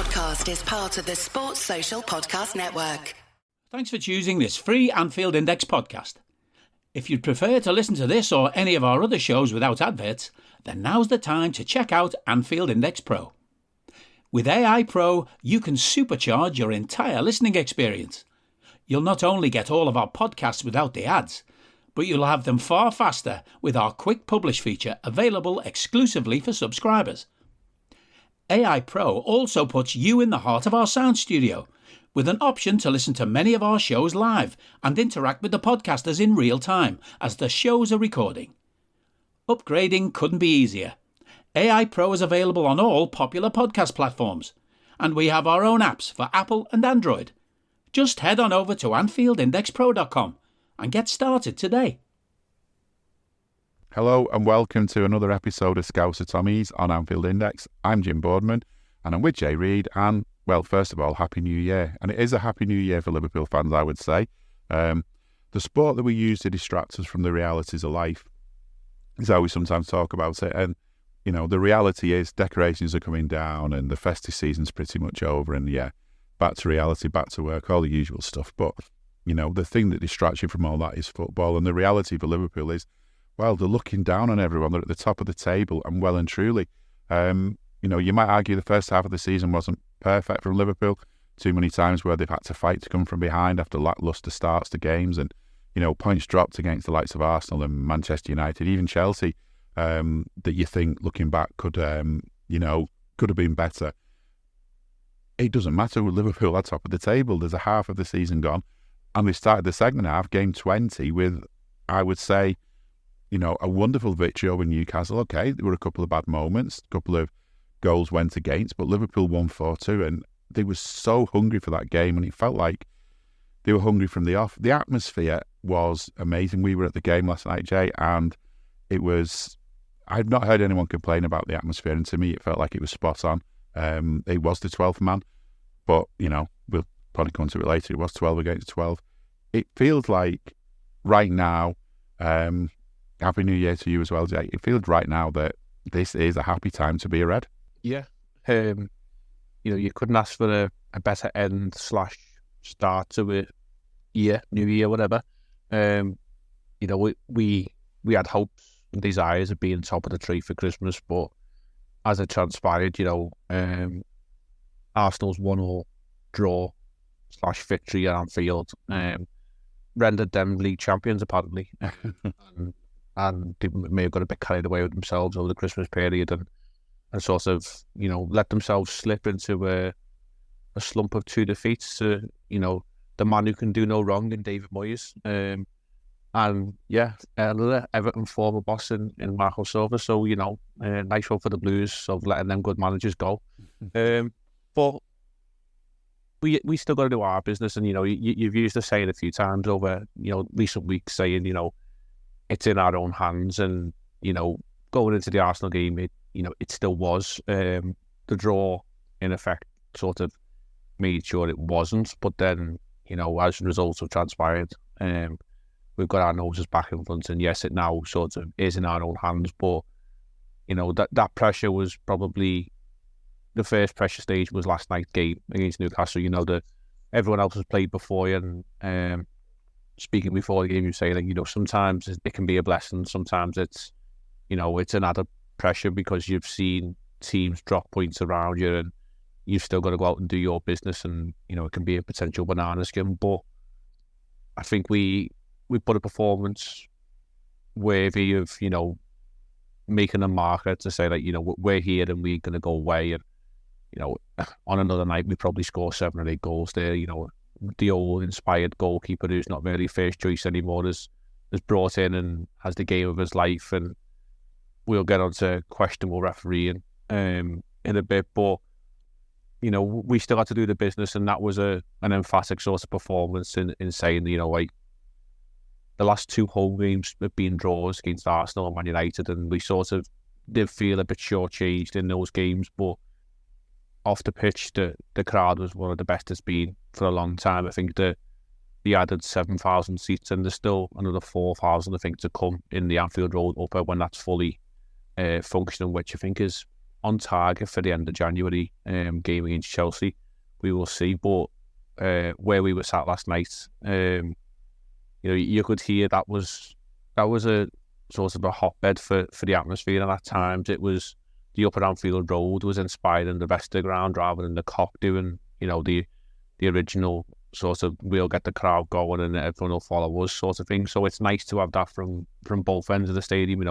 podcast is part of the Sports Social Podcast Network. Thanks for choosing this free Anfield Index podcast. If you'd prefer to listen to this or any of our other shows without adverts, then now's the time to check out Anfield Index Pro. With AI Pro, you can supercharge your entire listening experience. You'll not only get all of our podcasts without the ads, but you'll have them far faster with our quick publish feature available exclusively for subscribers. AI Pro also puts you in the heart of our sound studio, with an option to listen to many of our shows live and interact with the podcasters in real time as the shows are recording. Upgrading couldn't be easier. AI Pro is available on all popular podcast platforms, and we have our own apps for Apple and Android. Just head on over to AnfieldIndexPro.com and get started today. Hello and welcome to another episode of Scouser Tommies on Anfield Index. I'm Jim Boardman and I'm with Jay Reid, and well, first of all, Happy New Year. And it is a Happy New Year for Liverpool fans, I would say. The sport that we use to distract us from the realities of life is how we sometimes talk about it. And, you know, the reality is decorations are coming down and the festive season's pretty much over, and yeah, back to reality, back to work, all the usual stuff. But, you know, the thing that distracts you from all that is football. And the reality for Liverpool is, well, they're looking down on everyone. They're at the top of the table, and well and truly. You know, you might argue the first half of the season wasn't perfect for Liverpool. Too many times where they've had to fight to come from behind after lacklustre starts to games, and, you know, points dropped against the likes of Arsenal and Manchester United, even Chelsea, that you think, looking back, could have been better. It doesn't matter with Liverpool at top of the table. There's a half of the season gone, and they started the second half, game 20, with, I would say, you know, a wonderful victory over Newcastle. Okay, there were a couple of bad moments, a couple of goals went against, but Liverpool won 4-2, and they were so hungry for that game, and it felt like they were hungry from the off. The atmosphere was amazing. We were at the game last night, Jay, and it was, I've not heard anyone complain about the atmosphere, and to me it felt like it was spot on. It was the 12th man, but, you know, we'll probably come to it later. It was 12 against 12. It feels like right now, Happy New Year to you as well, Jay. It feels right now that this is a happy time to be a Red. Yeah. You know, you couldn't ask for a better end / start to a year, New Year, whatever. You know, we had hopes and desires of being top of the tree for Christmas, but as it transpired, you know, Arsenal's 1-1 draw / victory at Anfield rendered them league champions, apparently. And they may have got a bit carried away with themselves over the Christmas period and sort of, you know, let themselves slip into a slump of 2 defeats to, you know, the man who can do no wrong in David Moyes. And yeah, another Everton former boss in Marco Silva. So, you know, nice one for the Blues of letting them good managers go. But we still got to do our business. And, you know, you've used the saying a few times over, you know, recent weeks, saying, you know, it's in our own hands. And, you know, going into the Arsenal game, it still was. The draw, in effect, sort of made sure it wasn't. But then, you know, as results have transpired, we've got our noses back in front. And yes, it now sort of is in our own hands. But, you know, that pressure was probably, the first pressure stage was last night's game against Newcastle. You know, everyone else has played before you, and speaking before the game, you say that, you know, sometimes it can be a blessing. Sometimes it's, you know, it's an added pressure because you've seen teams drop points around you and you've still got to go out and do your business, and, you know, it can be a potential banana skin. But I think we put a performance worthy of, you know, making a marker to say that, you know, we're here and we're going to go away. And, you know, on another night, we probably score 7 or 8 goals there. You know, the old inspired goalkeeper who's not really first choice anymore is brought in and has the game of his life. And we'll get on to questionable refereeing in a bit. But, you know, we still had to do the business, and that was an emphatic sort of performance in saying, you know, like, the last 2 home games have been draws against Arsenal and Man United, and we sort of did feel a bit shortchanged in those games. But off the pitch, the crowd was one of the best it's been for a long time. I think they added 7,000 seats, and there's still another 4,000, I think, to come in the Anfield Road Upper when that's fully functioning, which I think is on target for the end of January game against Chelsea. We will see. But where we were sat last night, you could hear that was a sort of a hotbed for the atmosphere, and at times it was the upper Anfield Road was inspiring the rest of the ground rather than the Cock doing, the original sort of we'll get the crowd going and everyone will follow us sort of thing. So it's nice to have that from both ends of the stadium.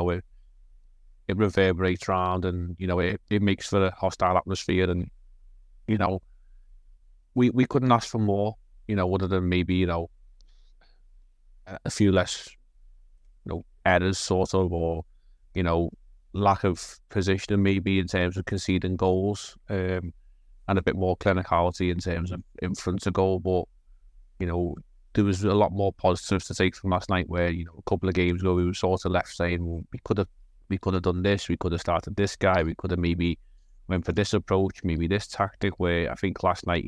It reverberates around, and it makes for a hostile atmosphere, and we couldn't ask for more, other than maybe a few less errors sort of, or lack of positioning maybe in terms of conceding goals, and a bit more clinicality in terms of in front of goal. But there was a lot more positives to take from last night, where a couple of games ago we were sort of left saying, well, we could have done this, we could have started this guy, we could have maybe went for this approach, maybe this tactic. Where I think last night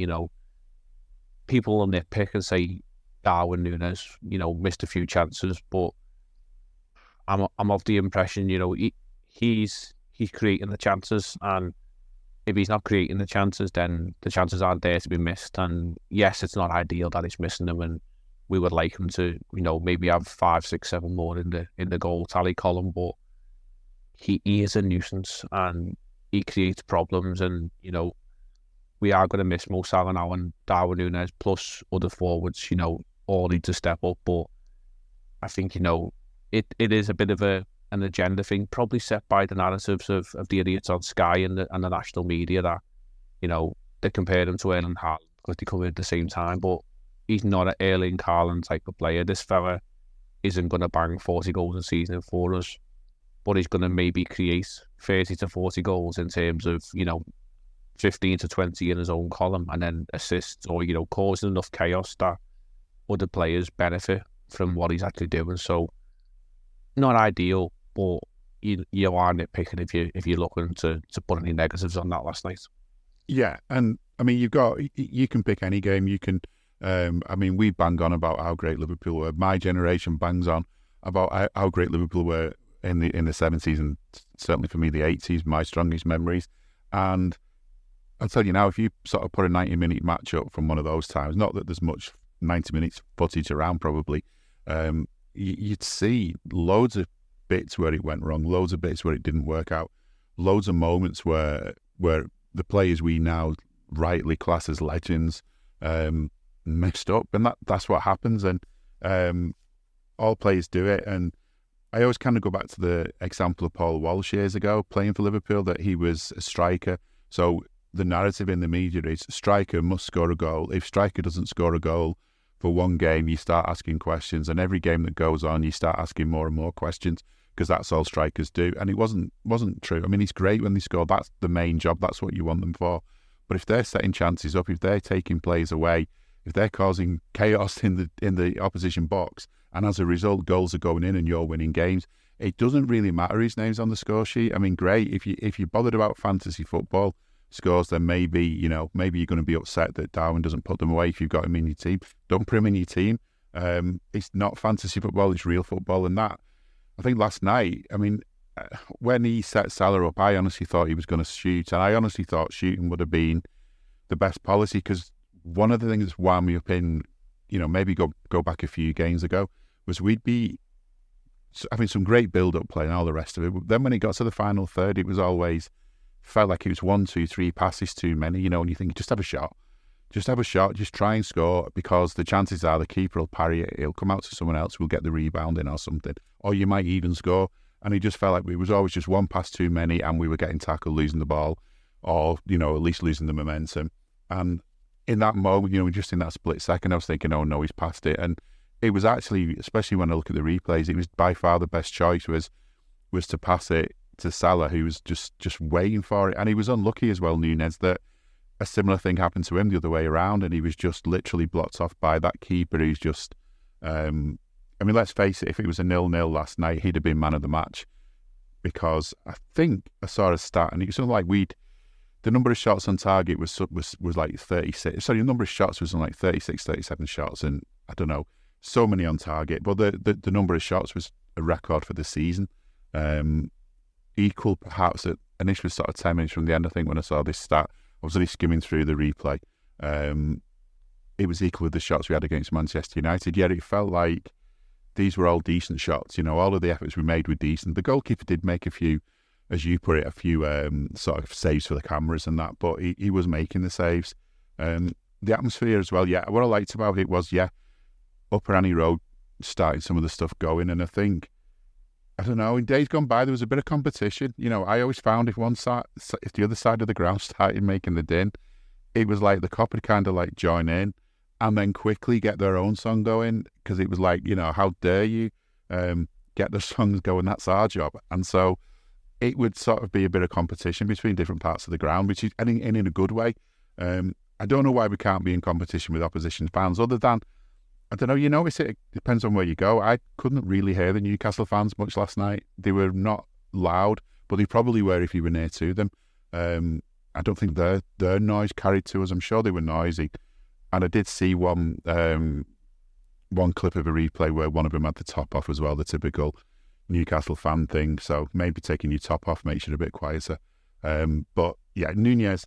people will nitpick and say Darwin Núñez missed a few chances, but I'm of the impression he's creating the chances, and if he's not creating the chances, then the chances aren't there to be missed. And yes, it's not ideal that he's missing them, and we would like him to maybe have 5, 6, 7 more in the goal tally column, but he is a nuisance and he creates problems. And we are going to miss Mo Salah now, and Darwin Núñez plus other forwards all need to step up. But I think it is a bit of an agenda thing, probably set by the narratives of the idiots on Sky and the national media, that they compare him to Erling Haaland because they come in at the same time. But he's not an Erling Haaland type of player. This fella isn't going to bang 40 goals a season for us, but he's going to maybe create 30 to 40 goals in terms of 15 to 20 in his own column, and then assists, or causing enough chaos that other players benefit from what he's actually doing. So not ideal, but you are nitpicking if you're looking to put any negatives on that last night. Yeah, and I mean you can pick any game. You can we bang on about how great Liverpool were. My generation bangs on about how great Liverpool were in the 70s, and certainly for me the 80s, my strongest memories. And I'll tell you now, if you sort of put a 90-minute match up from one of those times, not that there's much 90 minutes footage around probably, you'd see loads of bits where it went wrong, loads of bits where it didn't work out, loads of moments where the players we now rightly class as legends messed up, and that's what happens. And all players do it. And I always kind of go back to the example of Paul Walsh years ago playing for Liverpool, that he was a striker. So the narrative in the media is striker must score a goal. If striker doesn't score a goal for one game, you start asking questions, and every game that goes on, you start asking more and more questions, because that's all strikers do. And it wasn't true. I mean, it's great when they score. That's the main job. That's what you want them for. But if they're setting chances up, if they're taking plays away, if they're causing chaos in the opposition box, and as a result goals are going in and you're winning games, it doesn't really matter his name's on the score sheet. I mean, great if you're bothered about fantasy football scores, then maybe you're going to be upset that Darwin doesn't put them away if you've got him in your team. Don't put him in your team. It's not fantasy football, it's real football. And that, I think last night, I mean, when he set Salah up, I honestly thought he was going to shoot, and I honestly thought shooting would have been the best policy, because one of the things that's wound me up in, maybe go back a few games ago, was we'd be having some great build-up play and all the rest of it. But then when it got to the final third, it was always felt like it was 1, 2, 3 passes too many, and you think, just have a shot, just try and score, because the chances are the keeper will parry it, it'll come out to someone else, we'll get the rebound in or something, or you might even score. And it just felt like it was always just one pass too many, and we were getting tackled, losing the ball, or, at least losing the momentum. And in that moment, just in that split second, I was thinking, oh no, he's passed it. And it was actually, especially when I look at the replays, it was by far the best choice was to pass it to Salah, who was just waiting for it. And he was unlucky as well, Núñez, that a similar thing happened to him the other way around, and he was just literally blocked off by that keeper who's just... I mean, let's face it, if it was a 0-0 last night, he'd have been man of the match, because I think I saw a stat, and it was something like the number of shots on target was like 36. Sorry, the number of shots was on like 36, 37 shots, and I don't know, so many on target. But the number of shots was a record for the season, equal perhaps at and this was sort of 10 minutes from the end, I think, when I saw this stat. I was really skimming through the replay. It was equal with the shots we had against Manchester United, yet it felt like these were all decent shots. All of the efforts we made were decent. The goalkeeper did make a few, as you put it, a few sort of saves for the cameras and that, but he was making the saves. The atmosphere as well, yeah. What I liked about it was, Upper Annie Road starting some of the stuff going, and I think, I don't know, in days gone by there was a bit of competition. I always found if the other side of the ground started making the din, it was like the cop would kind of like join in and then quickly get their own song going, because it was like, how dare you get the songs going, that's our job. And so it would sort of be a bit of competition between different parts of the ground, which is in a good way. I don't know why we can't be in competition with opposition fans, other than, I don't know, you notice it depends on where you go. I couldn't really hear the Newcastle fans much last night. They were not loud, but they probably were if you were near to them. I don't think their noise carried to us. I'm sure they were noisy. And I did see one clip of a replay where one of them had the top off as well, the typical Newcastle fan thing. So maybe taking your top off makes you a bit quieter. But yeah, Nunez,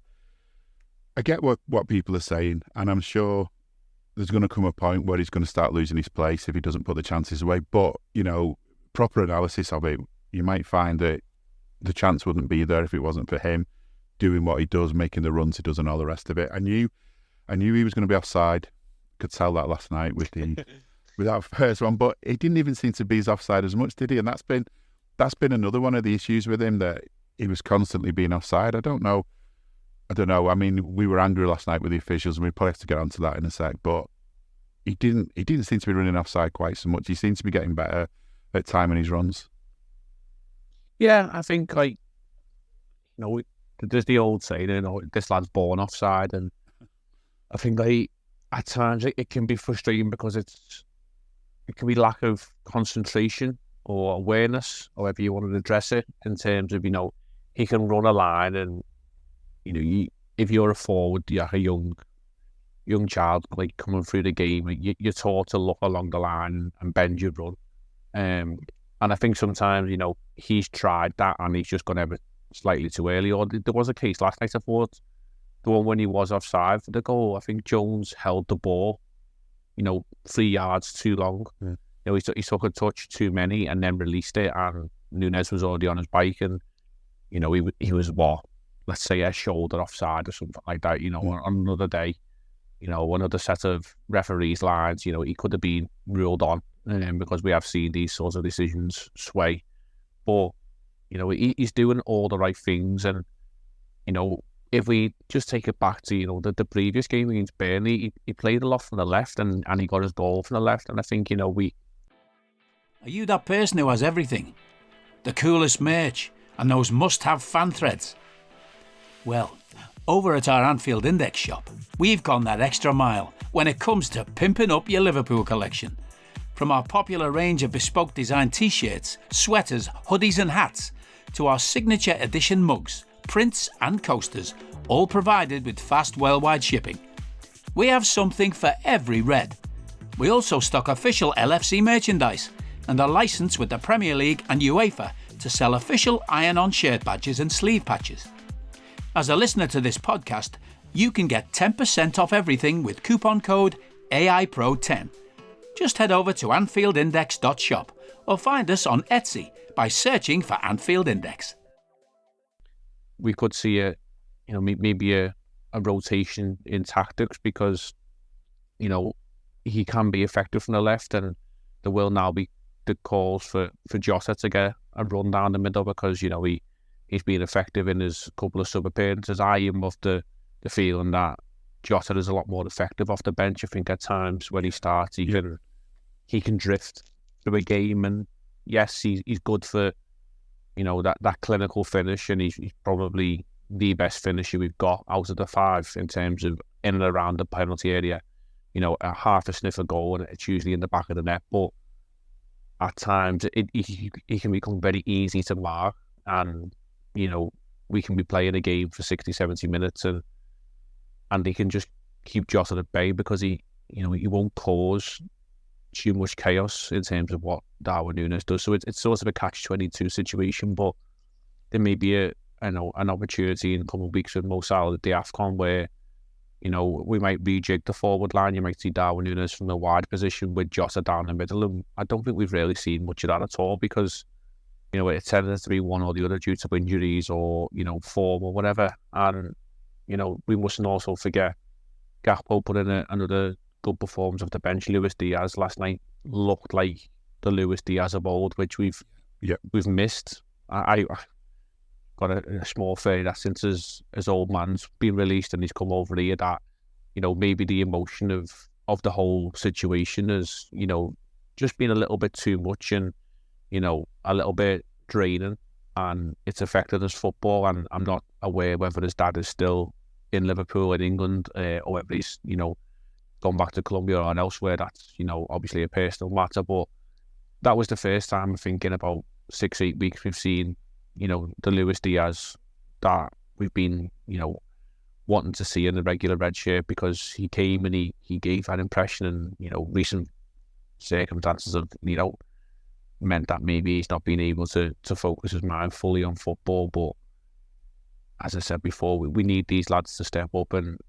I get what people are saying, and I'm sure there's going to come a point where he's going to start losing his place if he doesn't put the chances away. But, proper analysis of it, you might find that the chance wouldn't be there if it wasn't for him doing what he does, making the runs he does and all the rest of it. I knew he was going to be offside. Could tell that last night with that first one, but he didn't even seem to be as offside as much, did he? And that's been another one of the issues with him, that he was constantly being offside. I don't know. I mean, we were angry last night with the officials, and we probably have to get onto that in a sec. But he didn't seem to be running offside quite so much. He seems to be getting better at timing his runs. Yeah, I think there's the old saying, this lad's born offside, and I think at times it can be frustrating because it can be lack of concentration or awareness, however you want to address it, in terms of he can run a line and. If you're a forward, you're a young child coming through the game, you're taught to look along the line and bend your run. And I think sometimes, he's tried that and he's just gone ever slightly too early. Or there was a case last night, I thought, the one when he was offside for the goal. I think Jones held the ball, 3 yards too long. Yeah. He took a touch too many and then released it, and Nunez was already on his bike, and he was what? Let's say a shoulder offside or something like that, on another day, another set of referees' lines, he could have been ruled on, because we have seen these sorts of decisions sway. But, he's doing all the right things. And, if we just take it back to, the previous game against Burnley, he played a lot from the left and he got his goal from the left. And I think, Are you that person who has everything? The coolest merch and those must-have fan threads? Well, over at our Anfield Index shop, we've gone that extra mile when it comes to pimping up your Liverpool collection. From our popular range of bespoke design t-shirts, sweaters, hoodies and hats, to our signature edition mugs, prints and coasters, all provided with fast worldwide shipping. We have something for every red. We also stock official LFC merchandise and are licensed with the Premier League and UEFA to sell official iron-on shirt badges and sleeve patches. As a listener to this podcast, you can get 10% off everything with coupon code AIPRO10. Just head over to AnfieldIndex.shop or find us on Etsy by searching for Anfield Index. We could see maybe a rotation in tactics, because, he can be effective from the left, and there will now be the calls for Jota to get a run down the middle, because, he's been effective in his couple of sub-appearances. I am of the feeling that Jota is a lot more effective off the bench. I think at times when he starts, he can drift through a game, and yes, he's good for, that clinical finish, and he's probably the best finisher we've got out of the five in terms of in and around the penalty area. A half a sniff a goal, and it's usually in the back of the net. But at times, he can become very easy to mark, and we can be playing a game for 60, 70 minutes and he can just keep Jota at bay, because he won't cause too much chaos in terms of what Darwin Núñez does. So it's sort of a catch-22 situation, but there may be a an opportunity in a couple of weeks with Mo Salah at the AFCON where, you know, we might rejig the forward line. You might see Darwin Núñez from the wide position with Jota down the middle. And I don't think we've really seen much of that at all because, you know, it's either to be one or the other due to injuries or, you know, form or whatever. And, you know, we mustn't also forget Gakpo put in another good performance off the bench. Luis Diaz last night looked like the Luis Diaz of old, which we've missed. I got a small fear that since his old man's been released and he's come over here, that, you know, maybe the emotion of the whole situation has, you know, just been a little bit too much and, you know, a little bit draining, and it's affected his football. And I'm not aware whether his dad is still in Liverpool in England or whether he's, you know, gone back to Colombia or elsewhere. That's, you know, obviously a personal matter, but that was the first time, I think, in about 6-8 weeks we've seen, you know, the Luis Diaz that we've been, you know, wanting to see in the regular red shirt, because he came and he gave that impression, and, you know, recent circumstances have, you know, meant that maybe he's not been able to focus his mind fully on football. But as I said before, we need these lads to step up, and,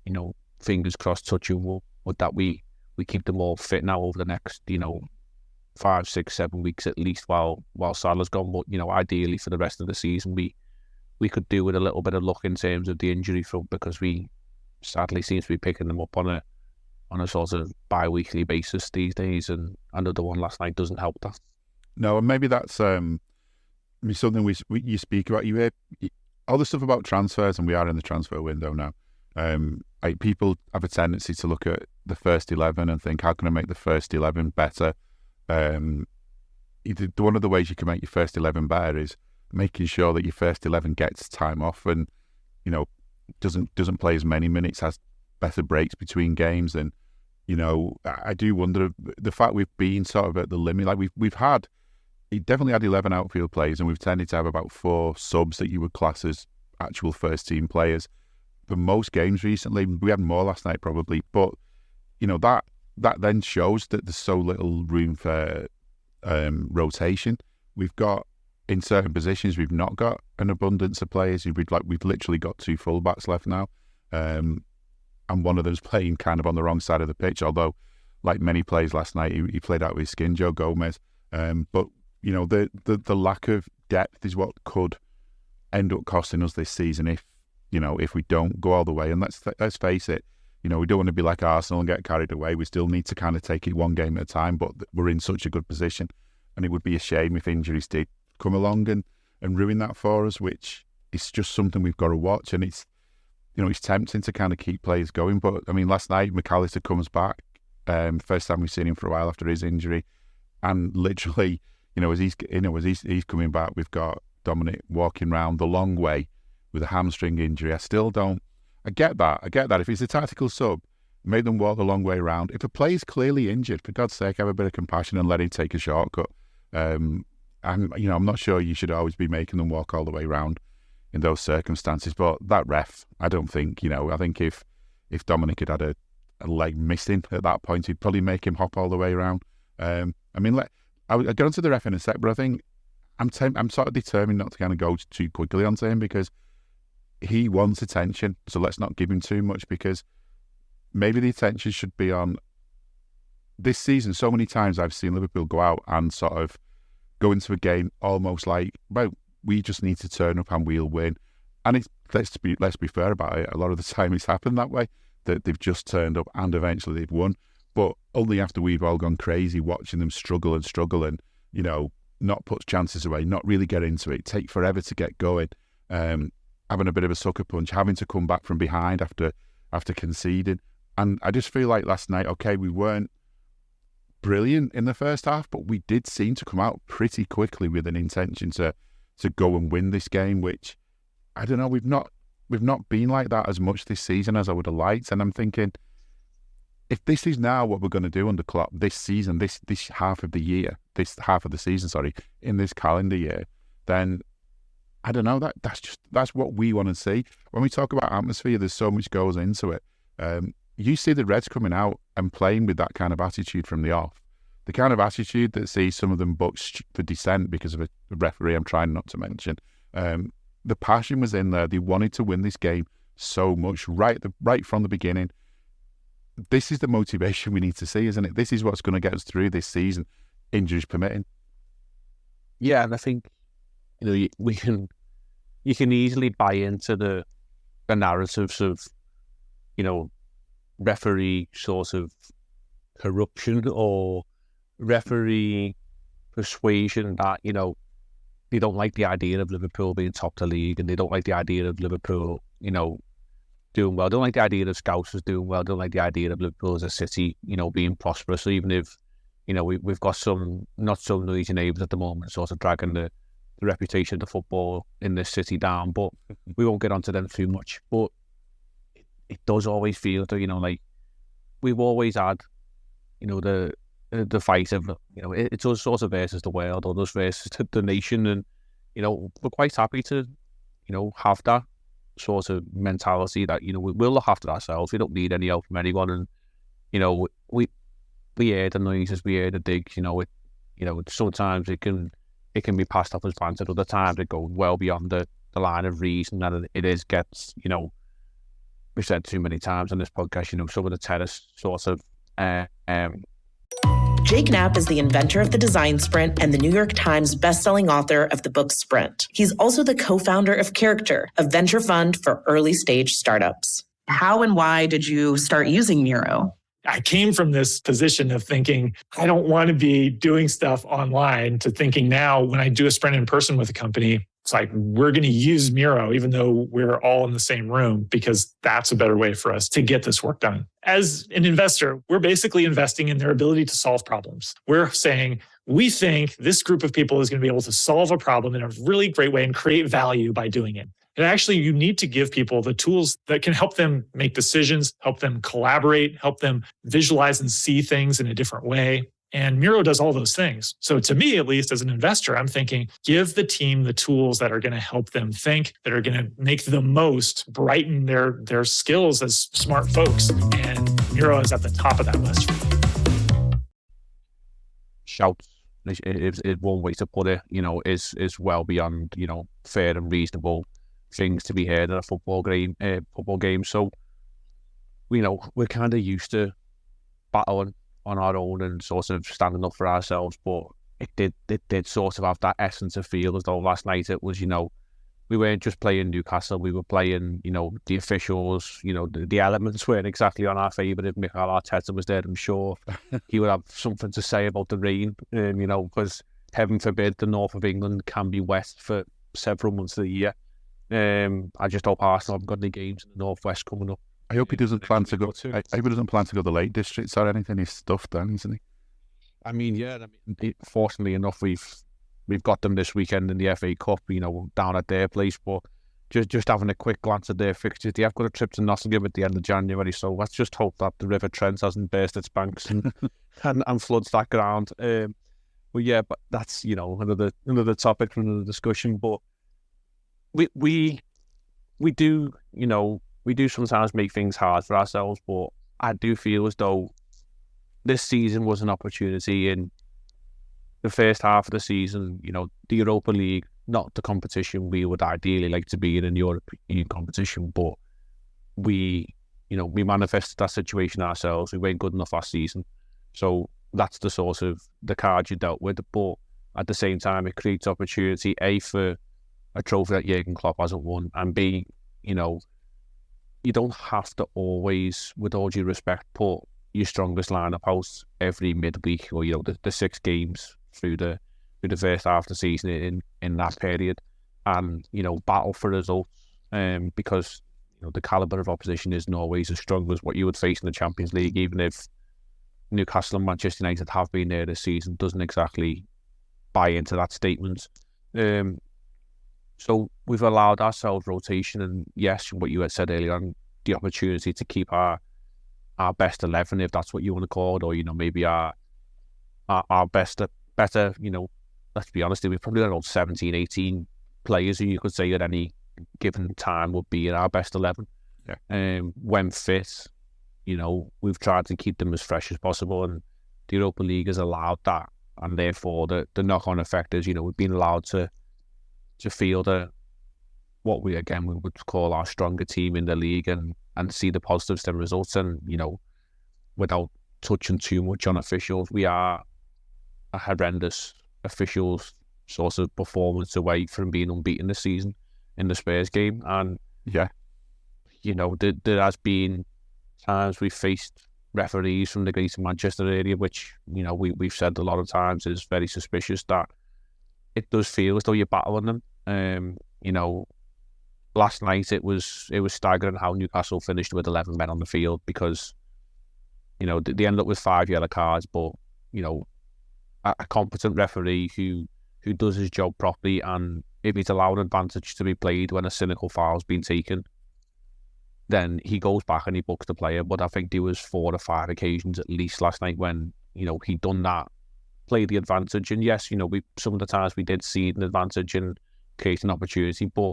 you know, fingers crossed, touching wood, that we keep them all fit now over the next, you know, 5, 6, 7 weeks at least while Salah's gone. But, you know, ideally for the rest of the season, we could do with a little bit of luck in terms of the injury front, because we sadly seem to be picking them up on a sort of bi-weekly basis these days, and another one last night doesn't help that. No, and maybe that's something you speak about. You hear all the stuff about transfers, and we are in the transfer window now. Like, people have a tendency to look at the first 11 and think, how can I make the first 11 better? One of the ways you can make your first 11 better is making sure that your first 11 gets time off and, you know, doesn't play as many minutes, has better breaks between games. And, you know, I do wonder, the fact we've been sort of at the limit, like we've definitely had 11 outfield players, and we've tended to have about 4 subs that you would class as actual first team players for most games recently. We had more last night probably, but, you know, that then shows that there's so little room for rotation. We've got, in certain positions, we've not got an abundance of players. We've literally got 2 fullbacks left now, and one of them's playing kind of on the wrong side of the pitch. Although, like many players last night, he played out with his skin, Joe Gomez. But, you know, the lack of depth is what could end up costing us this season if we don't go all the way. And let's face it, you know, we don't want to be like Arsenal and get carried away. We still need to kind of take it one game at a time, but we're in such a good position, and it would be a shame if injuries did come along and ruin that for us, which is just something we've got to watch. And it's, you know, it's tempting to kind of keep players going. But, I mean, last night, McAllister comes back, first time we've seen him for a while after his injury, and literally, you know, as he's coming back, we've got Dominic walking around the long way with a hamstring injury. I get that. If he's a tactical sub, make them walk the long way around. If a player's clearly injured, for God's sake, have a bit of compassion and let him take a shortcut. I'm not sure you should always be making them walk all the way around in those circumstances. But that ref, I don't think, you know, I think if Dominic had had a leg missing at that point, he'd probably make him hop all the way around. I'll get onto the ref in a sec, but I think I'm sort of determined not to kind of go too quickly onto him, because he wants attention, so let's not give him too much, because maybe the attention should be on this season. So many times I've seen Liverpool go out and sort of go into a game almost like, well, we just need to turn up and we'll win. And let's be fair about it, a lot of the time it's happened that way, that they've just turned up and eventually they've won, but only after we've all gone crazy watching them struggle and, you know, not put chances away, not really get into it, take forever to get going, having a bit of a sucker punch, having to come back from behind after conceding. And I just feel like last night, okay, we weren't brilliant in the first half, but we did seem to come out pretty quickly with an intention to go and win this game, which, I don't know, we've not been like that as much this season as I would have liked. And I'm thinking, if this is now what we're going to do under Klopp this season, this half of the season, in this calendar year, then I don't know, that's what we want to see. When we talk about atmosphere, there's so much goes into it. You see the Reds coming out and playing with that kind of attitude from the off. The kind of attitude that sees some of them booked for dissent because of a referee I'm trying not to mention. the passion was in there. They wanted to win this game so much right from the beginning. This is the motivation we need to see, isn't it? This is what's going to get us through this season, injuries permitting. Yeah, and I think you can easily buy into the narratives of referee sort of corruption or referee persuasion that they don't like the idea of Liverpool being top of the league, and they don't like the idea of Liverpool doing well. They don't like the idea of Scousers doing well. They don't like the idea of Liverpool as a city being prosperous. So even if we've got some not so noisy neighbours at the moment sort of dragging the reputation of the football in this city down, but we won't get onto them too much. But it does always feel that like we've always had the fight of it's us sort of versus the world, or us versus the nation, and we're quite happy to have that sort of mentality that we'll look after ourselves. We don't need any help from anyone, and we hear the noises, we hear the digs. Sometimes it can be passed off as banter. Other times it goes well beyond the line of reason, and it gets we've said too many times on this podcast. Some of the terrace sort of. Jake Knapp is the inventor of the design sprint and the New York Times bestselling author of the book Sprint. He's also the co-founder of Character, a venture fund for early stage startups. How and why did you start using Miro? I came from this position of thinking, I don't want to be doing stuff online, to thinking now when I do a sprint in person with a company, it's like, we're going to use Miro, even though we're all in the same room, because that's a better way for us to get this work done. As an investor, we're basically investing in their ability to solve problems. We're saying, we think this group of people is going to be able to solve a problem in a really great way and create value by doing it. And actually, you need to give people the tools that can help them make decisions, help them collaborate, help them visualize and see things in a different way. And Miro does all those things. So to me, at least as an investor, I'm thinking, give the team the tools that are going to help them think, that are going to make the most, brighten their skills as smart folks. And Miro is at the top of that list. Shouts is one way to put it, is well beyond, fair and reasonable things to be heard at a football game. So, we're kind of used to battling on our own and sort of standing up for ourselves, but it did sort of have that essence of feel as though last night it was, we weren't just playing Newcastle, we were playing, the officials, the elements weren't exactly on our favour. If Mikel Arteta was there, I'm sure he would have something to say about the rain, because heaven forbid the north of England can be wet for several months of the year. I just hope Arsenal haven't got any games in the northwest coming up. I hope he doesn't plan to go. I hope he doesn't plan to go to the Lake Districts or anything. He's stuffed then, isn't he? I mean, fortunately enough, we've got them this weekend in the FA Cup. Down at their place. But just having a quick glance at their fixtures, they have got a trip to Nottingham at the end of January. So let's just hope that the River Trent hasn't burst its banks and floods that ground. But that's another topic for another discussion. But we do we do sometimes make things hard for ourselves, but I do feel as though this season was an opportunity in the first half of the season, the Europa League, not the competition we would ideally like to be in European competition, but we manifested that situation ourselves. We weren't good enough last season. So that's the sort of the card you dealt with, but at the same time, it creates opportunity, A, for a trophy that Jurgen Klopp hasn't won, and B, you don't have to always, with all due respect, put your strongest lineup out every midweek or the 6 games through the first half of the season in that period, and battle for results. Because the caliber of opposition isn't always as strong as what you would face in the Champions League, even if Newcastle and Manchester United have been there this season, doesn't exactly buy into that statement. So we've allowed ourselves rotation, and yes, what you had said earlier on, the opportunity to keep our best 11, if that's what you want to call it, or maybe our better. Let's be honest, we've probably got about 17, 18 players who you could say at any given time would be in our best 11. Yeah. When fit, we've tried to keep them as fresh as possible, and the Europa League has allowed that, and therefore the knock-on effect is, we've been allowed to field a what we would call our stronger team in the league, and see the positives in results. And, you know, without touching too much on officials, we are a horrendous officials sort of performance away from being unbeaten this season in the Spurs game. And Yeah. you know, there has been times we've faced referees from the Greater Manchester area, which, you know, we've said a lot of times is very suspicious, that it does feel as though you're battling them. You know, last night it was staggering how Newcastle finished with 11 men on the field, because, you know, they ended up with 5 yellow cards, but, you know, a competent referee who does his job properly, and if he's allowed an advantage to be played when a cynical foul's been taken, then he goes back and he books the player. But I think there was 4 or 5 occasions at least last night when, you know, he'd done that, played the advantage. And yes, you know, some of the times we did see an advantage and create an opportunity, but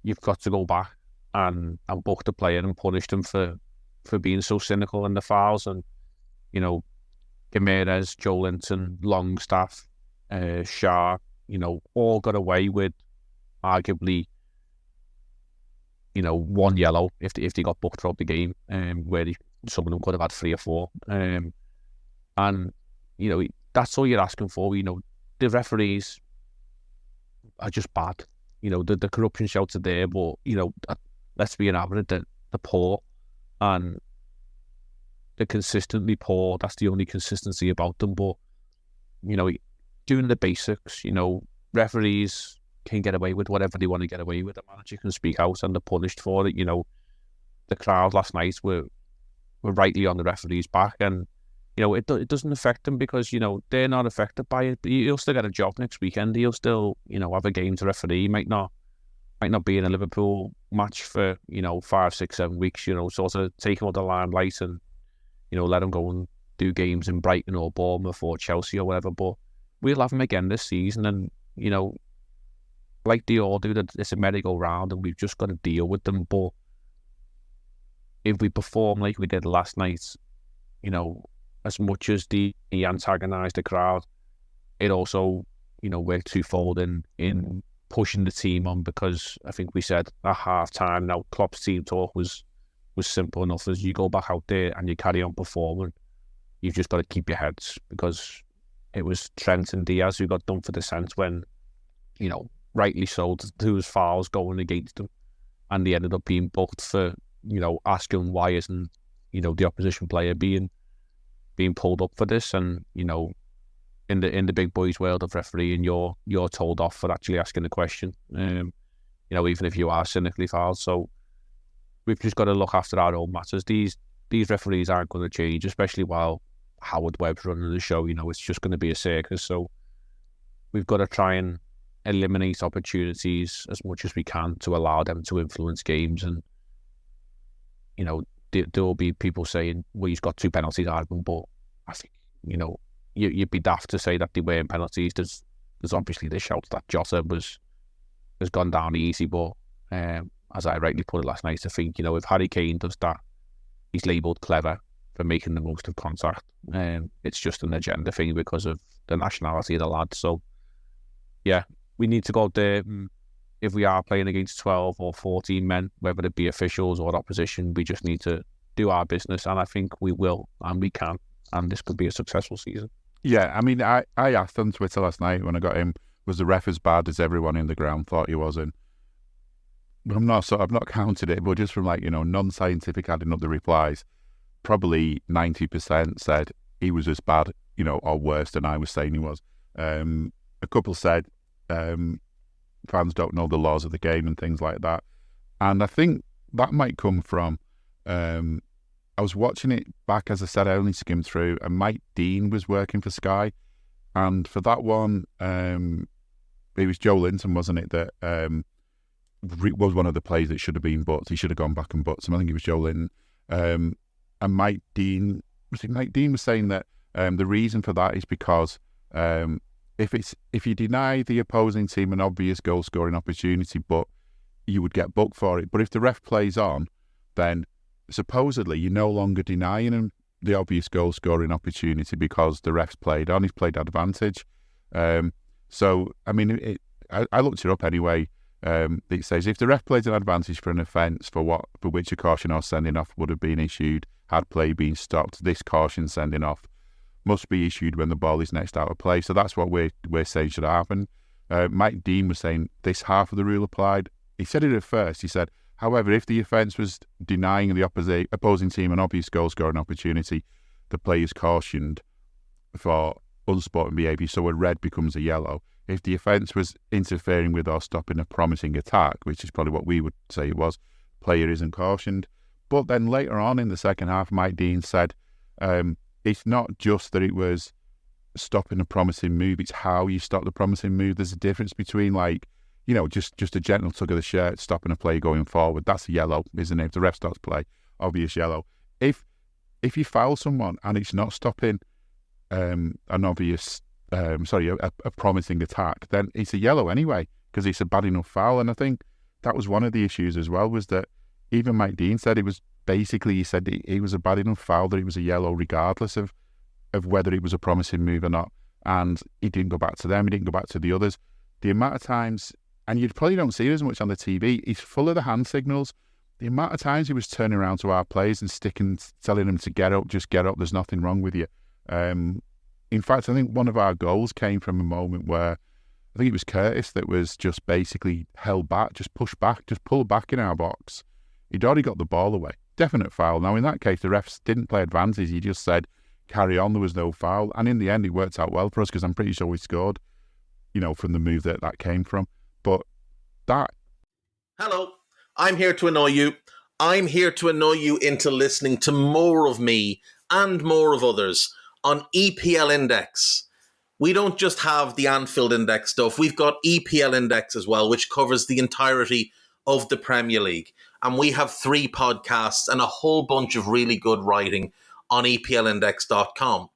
you've got to go back and book the player and punish them for being so cynical in the fouls. And, you know, Gimenez, Joelinton, Longstaff, Shah, you know, all got away with arguably, you know, 1 yellow if they got booked throughout the game, where some of them could have had 3 or 4. And, you know, that's all you're asking for. You know, the referees are just bad. You know, the corruption shouts are there, but, you know, let's be honest, they're poor, and they're consistently poor. That's the only consistency about them. But, you know, doing the basics, you know, referees can get away with whatever they want to get away with. The manager can speak out and they're punished for it. You know, the crowd last night were rightly on the referee's back, and, you know, it doesn't affect them because, you know, they're not affected by it. But he'll still get a job next weekend. He'll still, you know, have a game to referee. He might not be in a Liverpool match for, you know, 5, 6, 7 weeks. You know, sort of take him out the limelight and, you know, let him go and do games in Brighton or Bournemouth or Chelsea or whatever. But we'll have him again this season, and, you know, like they all do, that it's a merry-go-round and we've just got to deal with them. But if we perform like we did last night, you know, as much as he antagonised the crowd, it also, you know, worked twofold in pushing the team on, because I think we said at half-time, now Klopp's team talk was simple enough: as you go back out there and you carry on performing, you've just got to keep your heads, because it was Trent and Diaz who got done for dissent when, you know, rightly so, there was fouls going against them, and they ended up being booked for, you know, asking why isn't, you know, the opposition player being pulled up for this. And, you know, in the big boys world of refereeing, you're told off for actually asking the question, you know, even if you are cynically fouled. So we've just got to look after our own matters. These referees aren't going to change, especially while Howard Webb's running the show. You know, it's just going to be a circus. So we've got to try and eliminate opportunities as much as we can to allow them to influence games. And, you know, there will be people saying, well, he's got 2 penalties out of them, but I think, you know, you'd be daft to say that they weren't penalties. There's obviously the shouts that Jota has gone down easy, but as I rightly put it last night, I think, you know, if Harry Kane does that, he's labelled clever for making the most of contact. It's just an agenda thing because of the nationality of the lad. So, yeah, we need to go out there. If we are playing against 12 or 14 men, whether it be officials or opposition, we just need to do our business. And I think we will, and we can. And this could be a successful season. Yeah, I mean, I asked on Twitter last night when I got him, was the ref as bad as everyone in the ground thought he was? And I've not counted it, but just from, like, you know, non-scientific adding up the replies, probably 90% said he was as bad, you know, or worse than I was saying he was. A couple said fans don't know the laws of the game and things like that. And I think that might come from, I was watching it back, as I said, I only skimmed through, and Mike Dean was working for Sky. And for that one, it was Joelinton, wasn't it, that was one of the plays that should have been booked. He should have gone back and booked him. I think it was Joelinton. And Mike Dean was saying that the reason for that is because if you deny the opposing team an obvious goal scoring opportunity, but you would get booked for it. But if the ref plays on, then supposedly you're no longer denying him the obvious goal scoring opportunity because the ref's played on. He's played advantage. So I mean, I looked it up anyway. It says if the ref plays an advantage for an offence for which a caution or sending off would have been issued, had play been stopped, this caution sending off must be issued when the ball is next out of play. So that's what we're saying should happen. Mike Dean was saying this half of the rule applied. He said it at first. He said, however, if the offence was denying the opposing team an obvious goal scoring opportunity, the player is cautioned for unsporting behaviour, so a red becomes a yellow. If the offence was interfering with or stopping a promising attack, which is probably what we would say it was, player isn't cautioned. But then later on in the second half, Mike Dean said, it's not just that it was stopping a promising move, it's how you stop the promising move. There's a difference between just a gentle tug of the shirt, stopping a play going forward. That's a yellow, isn't it? If the ref stops play, obvious yellow. If you foul someone and it's not stopping an obvious, a promising attack, then it's a yellow anyway, because it's a bad enough foul. And I think that was one of the issues as well, was that even Mike Dean said he said it was a bad enough foul that it was a yellow regardless of whether it was a promising move or not. And he didn't go back to them, he didn't go back to the others. The amount of times, and you probably don't see it as much on the TV, he's full of the hand signals. The amount of times he was turning around to our players and telling them to get up, just get up, there's nothing wrong with you. In fact, I think one of our goals came from a moment where I think it was Curtis that was just basically held back, just pushed back, just pulled back in our box. He'd already got the ball away. Definite foul. Now, in that case, the refs didn't play advantage. He just said, carry on, there was no foul. And in the end, it worked out well for us because I'm pretty sure we scored, from the move that came from. But that... Hello, I'm here to annoy you. I'm here to annoy you into listening to more of me and more of others on EPL Index. We don't just have the Anfield Index stuff. We've got EPL Index as well, which covers the entirety of the Premier League. And we have 3 podcasts and a whole bunch of really good writing on EPLindex.com.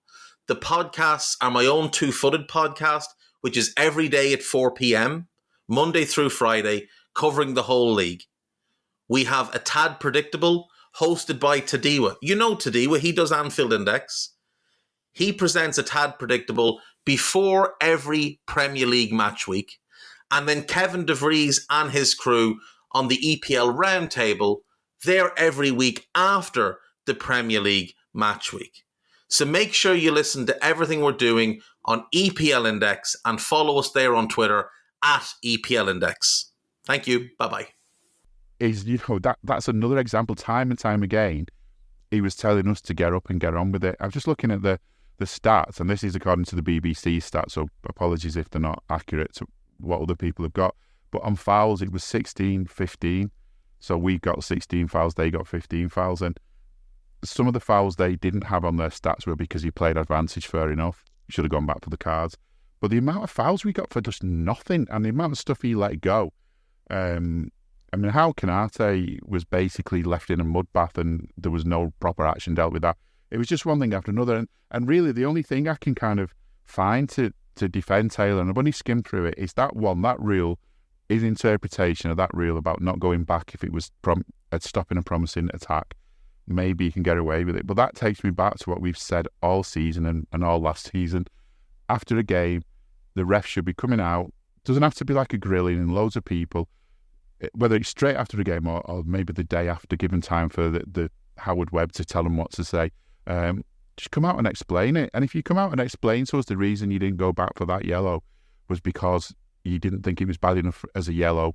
The podcasts are my own two-footed podcast, which is every day at 4 p.m, Monday through Friday, covering the whole league. We have A Tad Predictable, hosted by Tadiwa. You know Tadiwa, he does Anfield Index. He presents A Tad Predictable before every Premier League match week. And then Kevin DeVries and his crew on the EPL Roundtable, they're every week after the Premier League match week. So make sure you listen to everything we're doing on EPL Index and follow us there on Twitter at EPL Index. Thank you. Bye-bye. That's another example, time and time again. He was telling us to get up and get on with it. I was just looking at the stats, and this is according to the BBC stats, so apologies if they're not accurate to what other people have got. But on fouls, it was 16-15. So we got 16 fouls, they got 15 fouls. And some of the fouls they didn't have on their stats were because he played advantage, fair enough. He should have gone back for the cards. But the amount of fouls we got for just nothing, and the amount of stuff he let go. How Canate was basically left in a mud bath and there was no proper action dealt with that. It was just one thing after another. And really, the only thing I can kind of find to defend Taylor, and I've only skimmed through it, is that rule, his interpretation of that rule about not going back if it was at stopping a promising attack. Maybe you can get away with it. But that takes me back to what we've said all season and all last season. After a game, the ref should be coming out. Doesn't have to be like a grilling and loads of people, whether it's straight after the game or maybe the day after, given time for the Howard Webb to tell them what to say. Just come out and explain it. And if you come out and explain to us the reason you didn't go back for that yellow was because you didn't think it was bad enough as a yellow,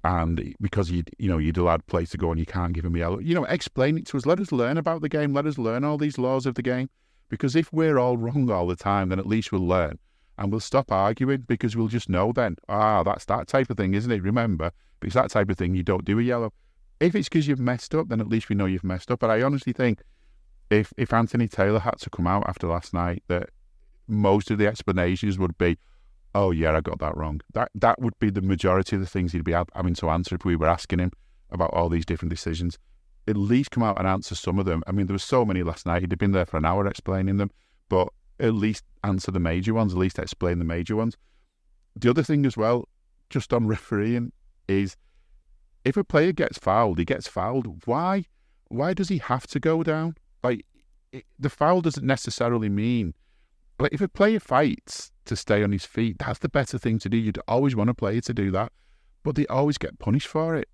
and because you'd allowed play to go and you can't give him a yellow, explain it to us. Let us learn about the game. Let us learn all these laws of the game. Because if we're all wrong all the time, then at least we'll learn and we'll stop arguing, because we'll just know then, that's that type of thing, isn't it? Remember, if it's that type of thing, you don't do a yellow. If it's because you've messed up, then at least we know you've messed up. But I honestly think if Anthony Taylor had to come out after last night, that most of the explanations would be, oh yeah, I got that wrong. That would be the majority of the things he'd be having to answer if we were asking him about all these different decisions. At least come out and answer some of them. I mean, there were so many last night. He'd have been there for an hour explaining them, but at least answer the major ones, at least explain the major ones. The other thing as well, just on refereeing, is if a player gets fouled, he gets fouled. Why does he have to go down? The foul doesn't necessarily mean... if a player fights to stay on his feet, that's the better thing to do. You'd always want a player to do that. but they always get punished for it.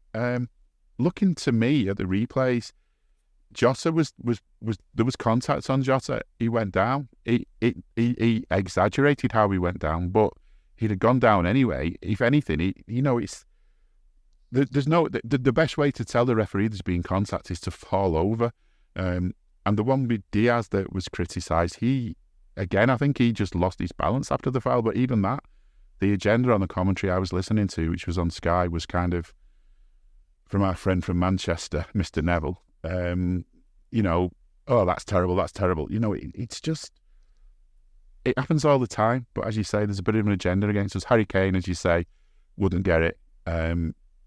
Looking to me at the replays, Jota was there was contact on Jota. He went down. He exaggerated how he went down, but he'd have gone down anyway. If anything, there's no the best way to tell the referee there's been contact is to fall over. And the one with Diaz that was criticised, I think he just lost his balance after the foul. But even that, the agenda on the commentary I was listening to, which was on Sky, was kind of from our friend from Manchester, Mr. Neville. Oh, that's terrible. It's just, it happens all the time. But as you say, there's a bit of an agenda against us. Harry Kane, as you say, wouldn't get it.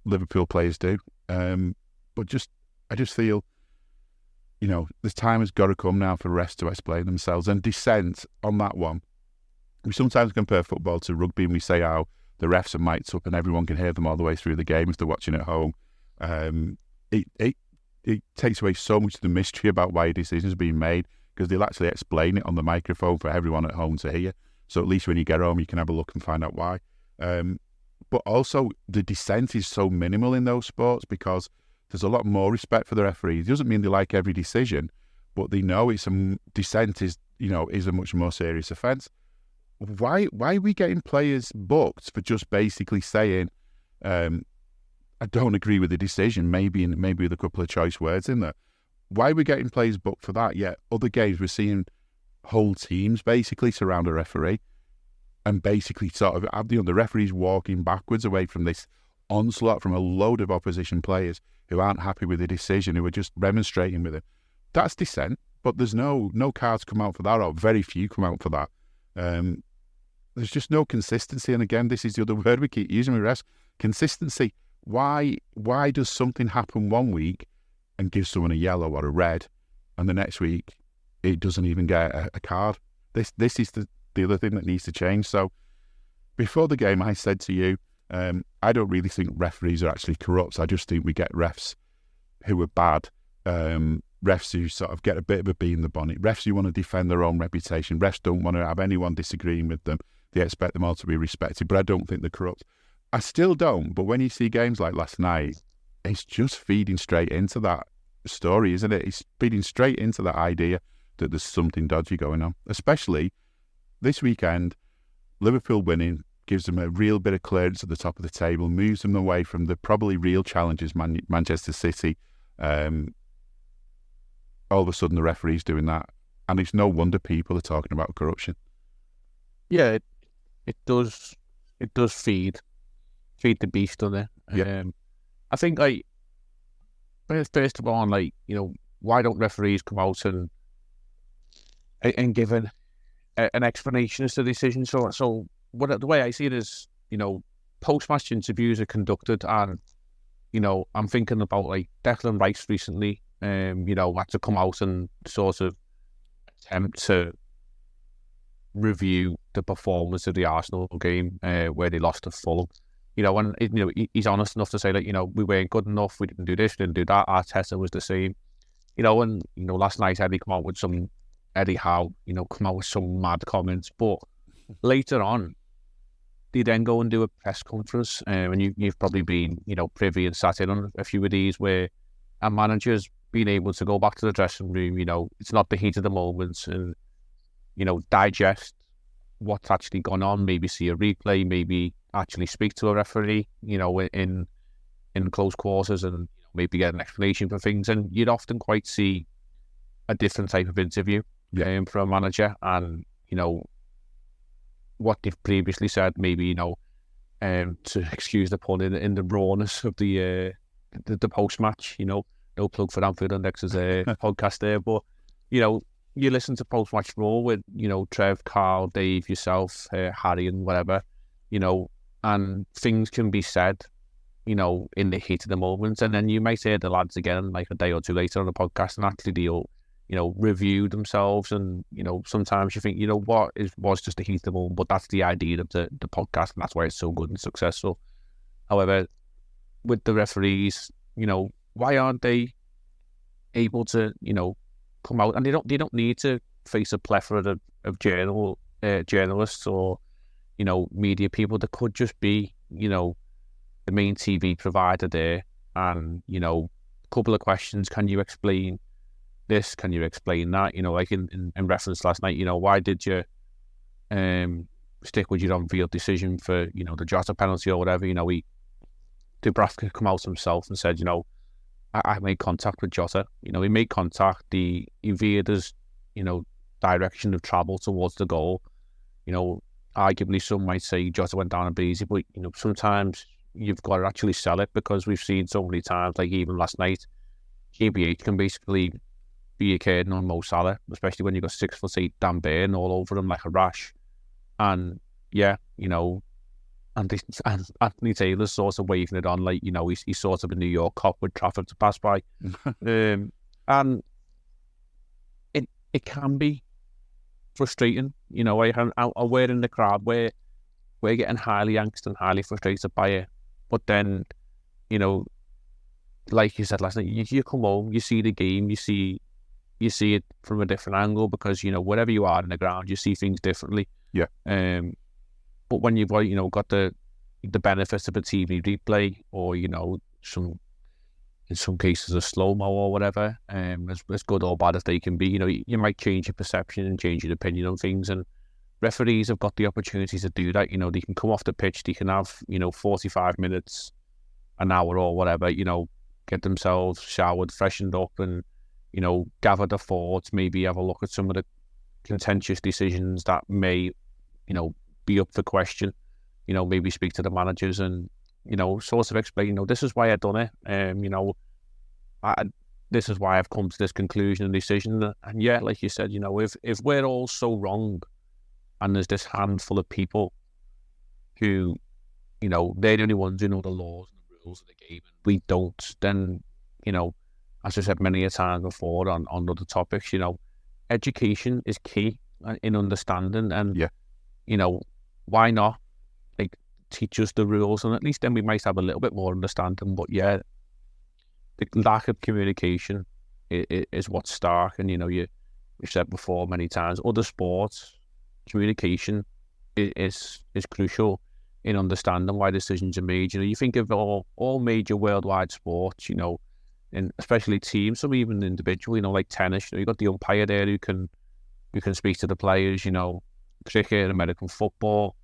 Liverpool players do. But I just feel, this time has got to come now for refs to explain themselves. And dissent on that one, we sometimes compare football to rugby and we say how the refs are mic'd up and everyone can hear them all the way through the game if they're watching at home. It takes away so much of the mystery about why a decision's being made, because they'll actually explain it on the microphone for everyone at home to hear. So at least when you get home, you can have a look and find out why. But also, the dissent is so minimal in those sports because there's a lot more respect for the referees. It doesn't mean they like every decision, but they know dissent is a much more serious offence. Why are we getting players booked for just basically saying, I don't agree with the decision, maybe with a couple of choice words in there? Why are we getting players booked for that? Yet other games we're seeing whole teams basically surround a referee and basically sort of have the referees walking backwards away from this onslaught from a load of opposition players who aren't happy with the decision, who are just remonstrating with him. That's dissent, but there's no cards come out for that, or very few come out for that. There's just no consistency, and again, this is the other word we keep using with refs: consistency. Why does something happen one week and give someone a yellow or a red, and the next week it doesn't even get a card? This is the other thing that needs to change. So before the game, I said to you, I don't really think referees are actually corrupt. I just think we get refs who are bad, refs who sort of get a bit of a bee in the bonnet, refs who want to defend their own reputation, refs don't want to have anyone disagreeing with them. They expect them all to be respected, but I don't think they're corrupt. I still don't, but when you see games like last night, it's just feeding straight into that story, isn't it? It's feeding straight into that idea that there's something dodgy going on. Especially this weekend, Liverpool winning gives them a real bit of clearance at the top of the table, moves them away from the probably real challenges, Manchester City. All of a sudden, the referee's doing that. And it's no wonder people are talking about corruption. Yeah, it does feed the beast, doesn't it? Yeah. I think, first of all, why don't referees come out and give an explanation as to the decision? So the way I see it is, post-match interviews are conducted, and I'm thinking about Declan Rice recently, had to come out and sort of attempt to review the performance of the Arsenal game where they lost to Fulham. And he's honest enough to say that we weren't good enough, we didn't do this, we didn't do that. Arteta was the same. And last night Eddie come out with some mad comments, but later on they then go and do a press conference, and you've probably been privy and sat in on a few of these where a manager's been able to go back to the dressing room. It's not the heat of the moment, and digest what's actually gone on, maybe see a replay, maybe actually speak to a referee, in close quarters, and maybe get an explanation for things. And you'd often quite see a different type of interview for a manager, and what they've previously said, maybe to excuse the pun, in the rawness of the post match. No plug for Anfield Index's podcast there, but you listen to Post Match Raw with, Trev, Carl, Dave, yourself, Harry, and whatever, and things can be said, in the heat of the moment. And then you might hear the lads again, a day or two later on the podcast, and actually they'll, review themselves. And, sometimes you think, what was just the heat of the moment, but that's the idea of the podcast, and that's why it's so good and successful. However, with the referees, why aren't they able to, come out? And they don't need to face a plethora of journalists or media people. There could just be the main TV provider there, and a couple of questions. Can you explain this? Can you explain that? Like in reference last night, why did you stick with your on-field decision for the Jota penalty or whatever? Dubravka come out himself and said, I made contact with Jota. He made contact. He veered his direction of travel towards the goal. Arguably some might say Jota went down a bit easy, but sometimes you've got to actually sell it, because we've seen so many times, like even last night, KBH can basically be a kid on Mo Salah, especially when you've got 6'8" Dan Burn all over him like a rash. And Anthony Taylor's sort of waving it on like, he's sort of a New York cop with traffic to pass by. And it can be frustrating. We're in the crowd where we're getting highly angst and highly frustrated by it. But then, like you said last night, you come home, you see the game, you see it from a different angle, because, wherever you are in the ground, you see things differently. Yeah. But when you've got the benefits of a TV replay, or in some cases a slow-mo or whatever, as good or bad as they can be, you might change your perception and change your opinion on things. And referees have got the opportunity to do that. They can come off the pitch, they can have 45 minutes, an hour or whatever, get themselves showered, freshened up, and gather their thoughts, maybe have a look at some of the contentious decisions that may be up for question, maybe speak to the managers and sort of explain, this is why I've done it, this is why I've come to this conclusion and decision. And yeah, like you said, if we're all so wrong, and there's this handful of people who they're the only ones who know the laws and the rules of the game, and we don't, then as I said many a time before on other topics, education is key in understanding. And why not teach us the rules, and at least then we might have a little bit more understanding. But yeah, the lack of communication is what's stark. And we've said before many times, other sports, communication is crucial in understanding why decisions are made. You think of all major worldwide sports, and especially teams, or even individual, like tennis, you've got the umpire there who can speak to the players. Cricket, American football,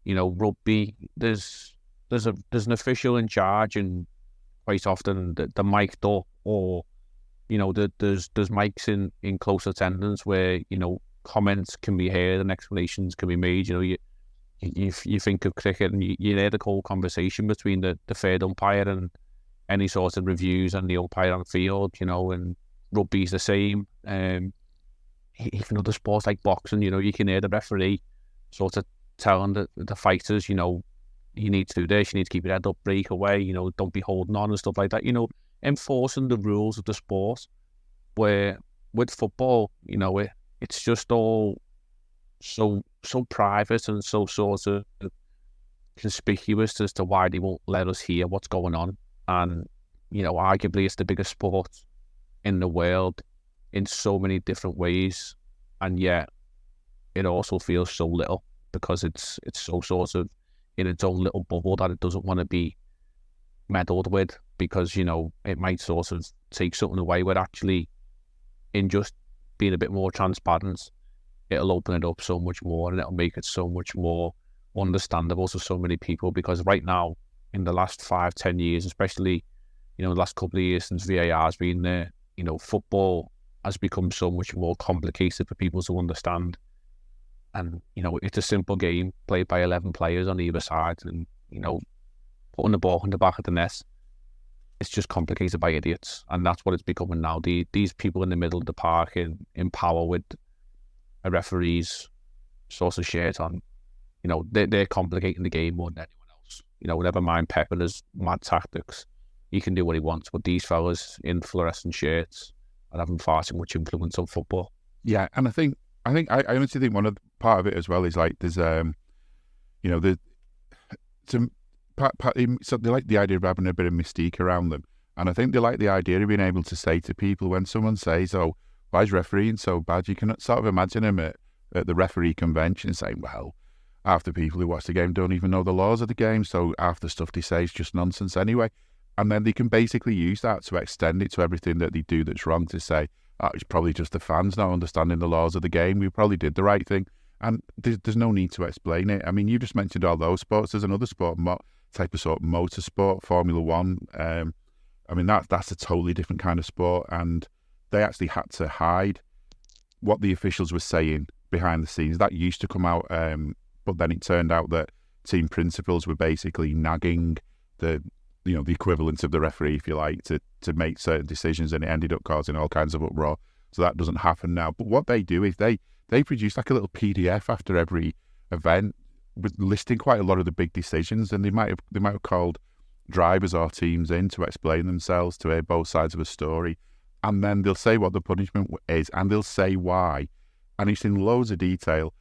rugby, there's an official in charge, and quite often the mic'd up, or there's mics in close attendance where comments can be heard and explanations can be made. You think of cricket, and you hear the whole conversation between the third umpire and any sort of reviews and the umpire on field, and rugby's the same. Even other sports like boxing, you can hear the referee sort of telling the fighters, you need to do this, you need to keep your head up, break away, don't be holding on and stuff like that, enforcing the rules of the sport. Where with football, it's just all so private and so sort of conspicuous as to why they won't let us hear what's going on. And, arguably it's the biggest sport in the world in so many different ways. And yet it also feels so little, because it's so sort of in its own little bubble that it doesn't want to be meddled with, because, it might sort of take something away, where actually in just being a bit more transparent, it'll open it up so much more, and it'll make it so much more understandable to so many people. Because right now, in the last 5-10 years, especially, the last couple of years since VAR has been there, football has become so much more complicated for people to understand. And, it's a simple game played by 11 players on either side, and, putting the ball in the back of the net, it's just complicated by idiots. And that's what it's becoming now. These people in the middle of the park in power with a referee's sort of shirt on, they're complicating the game more than anyone else. Never mind Pep and his mad tactics. He can do what he wants, but these fellas in fluorescent shirts are having far too much influence on football. Yeah, and I honestly think one of part of it as well is like there's so they like the idea of having a bit of mystique around them, and I think they like the idea of being able to say to people when someone says, "Oh, why is refereeing so bad?" You can sort of imagine him at the referee convention saying, "Well, half the people who watch the game don't even know the laws of the game, so half the stuff they say is just nonsense anyway. And then they can basically use that to extend it to everything that they do that's wrong, to say, oh, it's probably just the fans not understanding the laws of the game. We probably did the right thing. And there's no need to explain it. I mean, you just mentioned all those sports. There's another sport, type of sort of motorsport, Formula One. I mean, that's a totally different kind of sport. And they actually had to hide what the officials were saying behind the scenes. That used to come out, but then it turned out that team principals were basically nagging the equivalent of the referee, if you like, to make certain decisions, and it ended up causing all kinds of uproar. So that doesn't happen now. But what they do is they produce like a little PDF after every event with listing quite a lot of the big decisions, and they might have called drivers or teams in to explain themselves, to hear both sides of a story, and then they'll say what the punishment is, and they'll say why, and it's in loads of detail,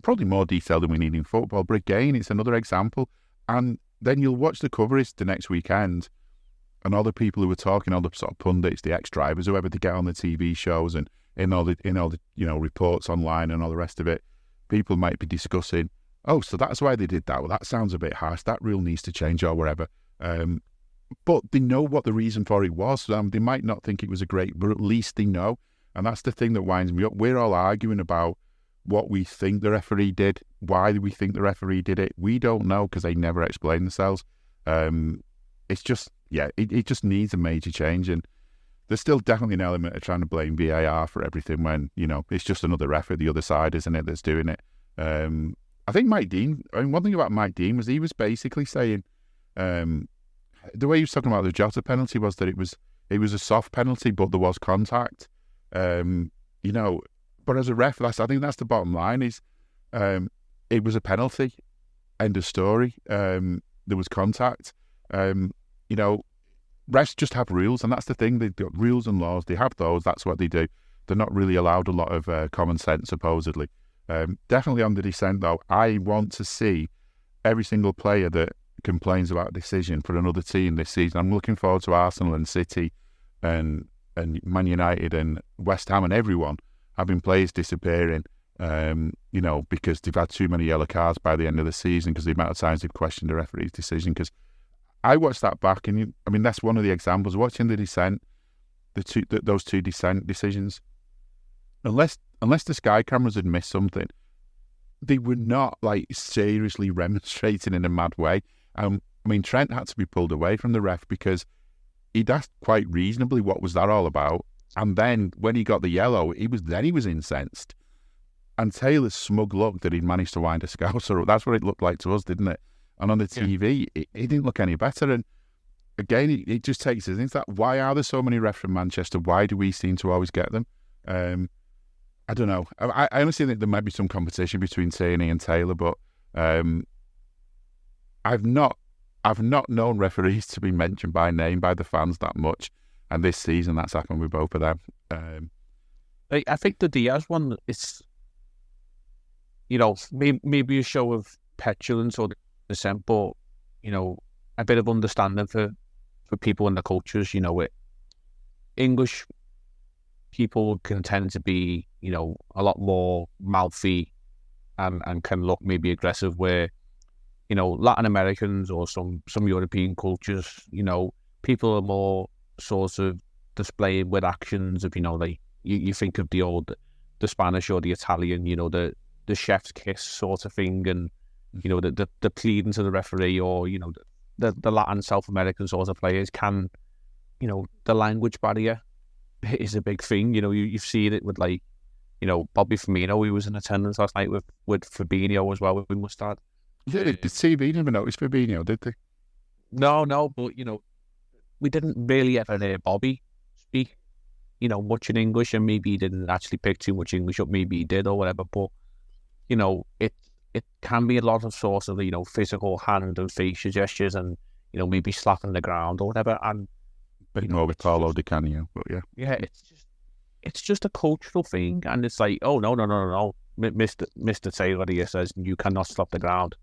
probably more detail than we need in football, but again, it's another example. And then you'll watch the coverage the next weekend, and all the people who are talking, all the sort of pundits, the ex-drivers, whoever they get on the TV shows and in all the reports online and all the rest of it, people might be discussing, oh, so that's why they did that. Well, that sounds a bit harsh. That rule needs to change or whatever. But they know what the reason for it was. They might not think it was a great, but at least they know. And that's the thing that winds me up. We're all arguing about what we think the referee did, why we think the referee did it. We don't know because they never explain themselves. It's just, it just needs a major change. And there's still definitely an element of trying to blame VAR for everything when, it's just another ref at the other side, isn't it, that's doing it. I think Mike Dean, one thing about Mike Dean was he was basically saying, the way he was talking about the Jota penalty was that it was a soft penalty, but there was contact. But as a ref, I think that's the bottom line, is it was a penalty, end of story. There was contact. Refs just have rules, and that's the thing. They've got rules and laws. They have those. That's what they do. They're not really allowed a lot of common sense, supposedly. Definitely on the dissent, though, I want to see every single player that complains about a decision for another team this season. I'm looking forward to Arsenal and City and Man United and West Ham and everyone having players disappearing, because they've had too many yellow cards by the end of the season because the amount of times they've questioned the referee's decision. Because I watched that back, and that's one of the examples. Watching the dissent, those two dissent decisions, unless the Sky cameras had missed something, they were not seriously remonstrating in a mad way. Trent had to be pulled away from the ref because he'd asked quite reasonably what was that all about. And then when he got the yellow, he was incensed. And Taylor's smug look that he'd managed to wind a Scouser up, that's what it looked like to us, didn't it? And on the TV, it didn't look any better. And again, it just takes us into that. Why are there so many refs from Manchester? Why do we seem to always get them? I don't know. I honestly think there might be some competition between Tierney and Taylor, but I've not known referees to be mentioned by name by the fans that much. And this season, that's happened with both of them. I think the Diaz one, it's, maybe a show of petulance or dissent, but, a bit of understanding for people and the cultures. English people can tend to be, a lot more mouthy and can look maybe aggressive, where, Latin Americans or some European cultures, people are more sort of displaying with actions of, you think of the Spanish or the Italian, the chef's kiss sort of thing, and, the pleading to the referee, or, the Latin South American sort of players can, the language barrier is a big thing. You've seen it with Bobby Firmino, who was in attendance last night with Fabinho as well, with Mustard. Yeah, did TV never notice Fabinho, did they? No, but, we didn't really ever hear Bobby speak, much in English, and maybe he didn't actually pick too much English up, maybe he did or whatever, but, it can be a lot of sort of, physical hand and facial gestures and, maybe slapping the ground or whatever, and bit more with Paulo Di Canio, but yeah. Yeah, it's just a cultural thing, and it's like, oh, no. Mr. Taylor here says you cannot slap the ground.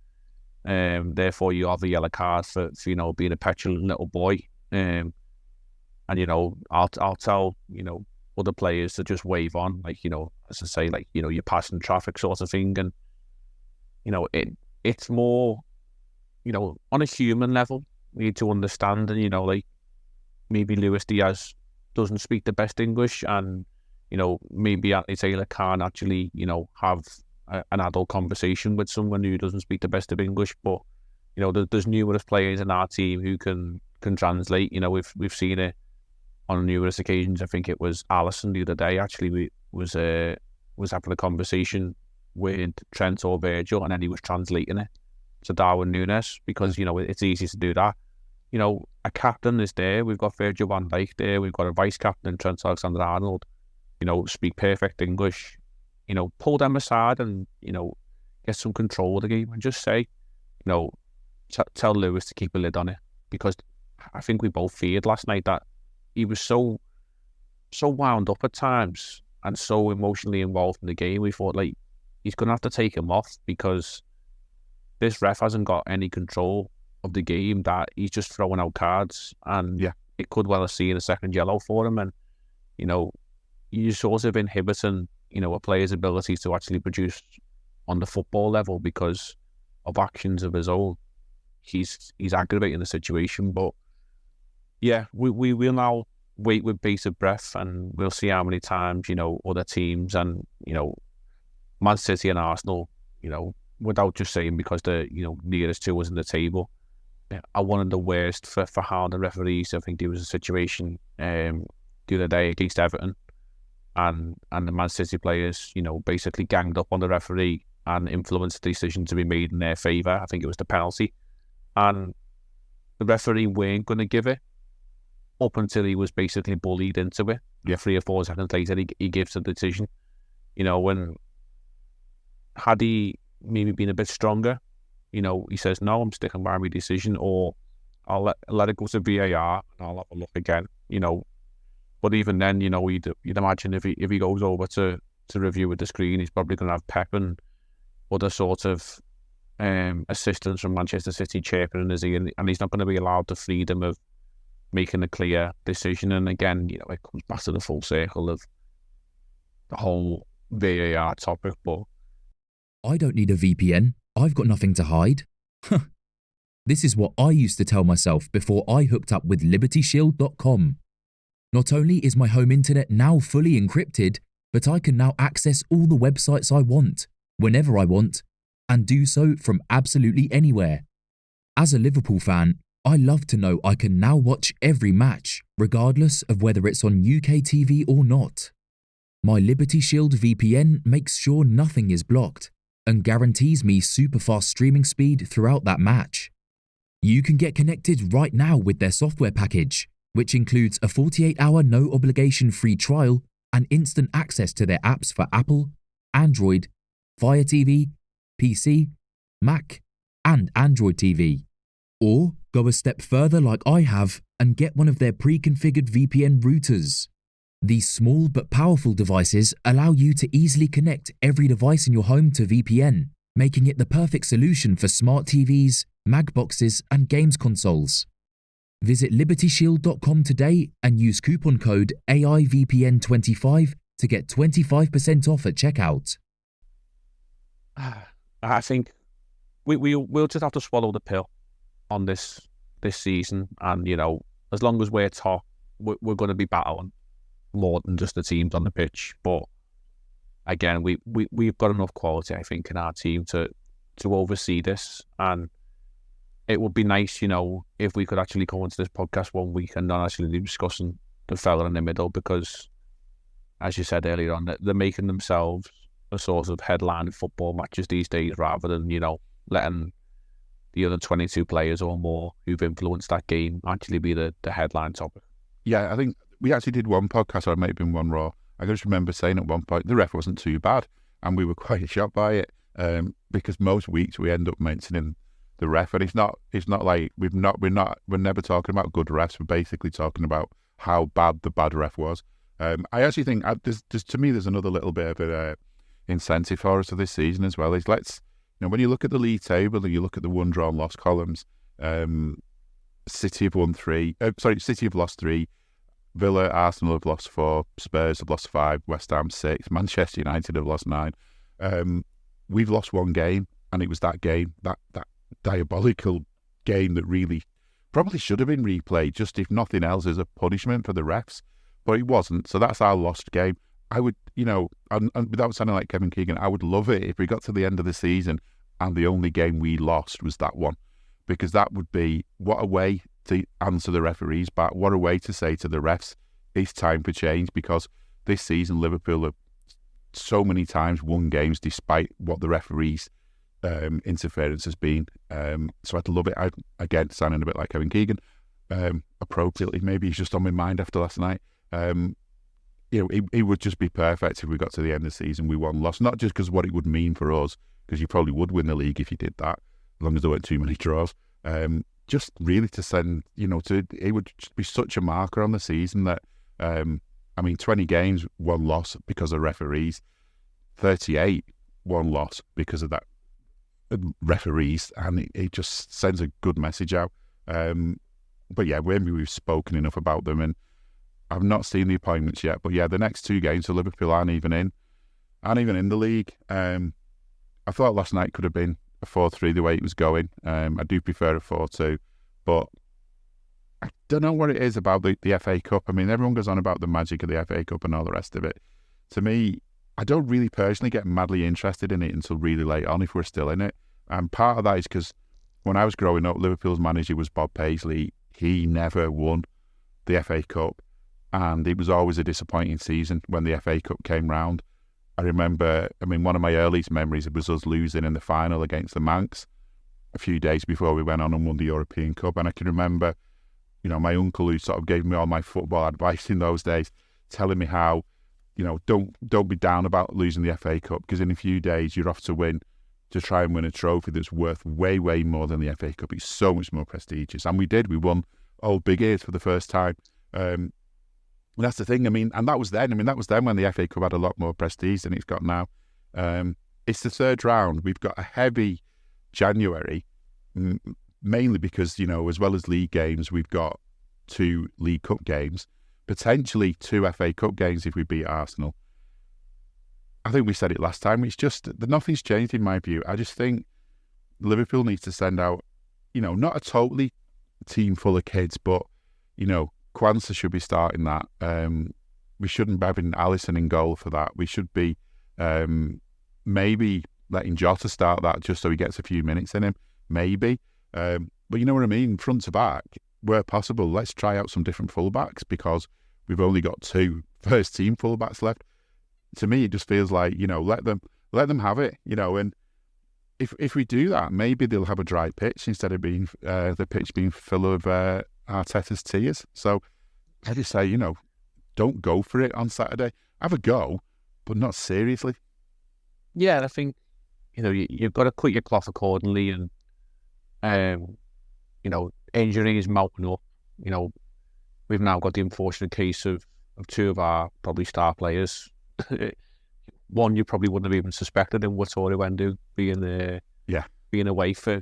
Therefore you have a yellow card for being a petulant little boy. And I'll tell other players to just wave on, as I say, you're passing traffic sort of thing, and it's more, on a human level, we need to understand, and, like, maybe Luis Diaz doesn't speak the best English, and, maybe Anthony Taylor can't actually, have an adult conversation with someone who doesn't speak the best of English, but, there's numerous players in our team who can translate. We've seen it on numerous occasions. I think it was Alisson the other day, actually, was having a conversation with Trent or Virgil, and then he was translating it to Darwin Núñez, because, it's easy to do that. A captain is there. We've got Virgil van Dijk there. We've got a vice captain, Trent Alexander-Arnold, speak perfect English. Pull them aside and, get some control of the game, and just say, tell Lewis to keep a lid on it, because I think we both feared last night that he was so wound up at times and so emotionally involved in the game. We thought, like, he's going to have to take him off, because this ref hasn't got any control of the game, that he's just throwing out cards, and it could well have seen a second yellow for him, and, you're sort of inhibiting, a player's ability to actually produce on the football level because of actions of his own. He's aggravating the situation, but we will now wait with bated breath, and we'll see how many times, other teams and, Man City and Arsenal, without just saying because the, nearest to us in the table, are one of the worst for how the referees. I think there was a situation the other day against Everton, and the Man City players, basically ganged up on the referee and influenced the decision to be made in their favour. I think it was the penalty, and the referee weren't going to give it up until he was basically bullied into it. 3 or 4 seconds later, he gives the decision. When had he maybe been a bit stronger, he says, no, I'm sticking by my decision, or I'll let it go to VAR and I'll have a look again. But even then, you'd imagine if he goes over to review with the screen, he's probably going to have Pep and other sort of assistants from Manchester City chirping in his ear, and he's not going to be allowed the freedom of making a clear decision. And again, it comes back to the full circle of the whole VAR topic. But I don't need a VPN. I've got nothing to hide. This is what I used to tell myself before I hooked up with LibertyShield.com. Not only is my home internet now fully encrypted, but I can now access all the websites I want, whenever I want, and do so from absolutely anywhere. As a Liverpool fan, I love to know I can now watch every match, regardless of whether it's on UK TV or not. My Liberty Shield VPN makes sure nothing is blocked and guarantees me super fast streaming speed throughout that match. You can get connected right now with their software package, which includes a 48-hour no-obligation free trial and instant access to their apps for Apple, Android, Fire TV, PC, Mac, and Android TV. Or go a step further like I have and get one of their pre-configured VPN routers. These small but powerful devices allow you to easily connect every device in your home to VPN, making it the perfect solution for smart TVs, Mag boxes, and games consoles. Visit LibertyShield.com today and use coupon code AIVPN25 to get 25% off at checkout. I think we'll just have to swallow the pill on this season, and as long as we're top, we're going to be battling more than just the teams on the pitch. But again, we've got enough quality, I think, in our team to oversee this, and it would be nice, if we could actually go into this podcast one week and not actually be discussing the fella in the middle, because, as you said earlier on, they're making themselves a sort of headline football matches these days, rather than, letting the other 22 players or more who've influenced that game actually be the headline topic. Yeah, I think we actually did one podcast, or it might have been one Raw. I just remember saying at one point the ref wasn't too bad, and we were quite shocked by it, because most weeks we end up mentioning the ref, and it's not like we're never talking about good refs. We're basically talking about how bad the bad ref was. I actually think there's another little bit of an incentive for us for this season as well. Is when you look at the league table and you look at the won, draw, and lost columns, City have lost 3, Villa, Arsenal have lost 4, Spurs have lost 5, West Ham 6, Manchester United have lost 9. We've lost 1 game, and it was that game, that diabolical game that really probably should have been replayed, just if nothing else, as a punishment for the refs. But it wasn't, so that's our lost game. I would, and without sounding like Kevin Keegan, I would love it if we got to the end of the season and the only game we lost was that one, because that would be, what a way to answer the referees back, what a way to say to the refs, it's time for change, because this season Liverpool have so many times won games despite what the referees' interference has been. So I'd love it. Again, sounding a bit like Kevin Keegan, appropriately, maybe he's just on my mind after last night. It would just be perfect if we got to the end of the season, we won, lost, not just because what it would mean for us, because you probably would win the league if you did that, as long as there weren't too many draws. Just really to send, it would just be such a marker on the season that, 20 games, one loss because of referees, 38, one loss because of that referees, and it just sends a good message out. But yeah, maybe we've spoken enough about them, and I've not seen the appointments yet. But yeah, the next two games for Liverpool aren't even in the league. I thought last night could have been a 4-3 the way it was going. I do prefer a 4-2, but I don't know what it is about the FA Cup. Everyone goes on about the magic of the FA Cup and all the rest of it. To me, I don't really personally get madly interested in it until really late on, if we're still in it. And part of that is because when I was growing up, Liverpool's manager was Bob Paisley. He never won the FA Cup, and it was always a disappointing season when the FA Cup came round. I remember, one of my earliest memories was us losing in the final against the Manx a few days before we went on and won the European Cup. And I can remember, my uncle, who sort of gave me all my football advice in those days, telling me how, don't be down about losing the FA Cup, because in a few days you're off to try and win a trophy that's worth way, way more than the FA Cup. It's so much more prestigious. And we did. We won Old Big Ears for the first time. That's the thing. And that was then. That was then when the FA Cup had a lot more prestige than it's got now. It's the third round. We've got a heavy January, mainly because, as well as league games, we've got 2 League Cup games, potentially 2 FA Cup games if we beat Arsenal. I think we said it last time. It's just that nothing's changed in my view. I just think Liverpool needs to send out, not a totally team full of kids, but, Kwanzaa should be starting that. We shouldn't be having Alisson in goal for that. We should be maybe letting Jota start that just so he gets a few minutes in him. Maybe. But you know what I mean? Front to back, where possible, let's try out some different fullbacks, because we've only got 2 first team fullbacks left. To me, it just feels like, let them have it, and if we do that, maybe they'll have a dry pitch instead of being the pitch being full of Arteta's tears. So I just say, don't go for it on Saturday. Have a go, but not seriously. Yeah, I think, you've got to cut your cloth accordingly, and, injuries mounting up. We've now got the unfortunate case of 2 of our probably star players. One you probably wouldn't have even suspected in Wattori Wendu being away for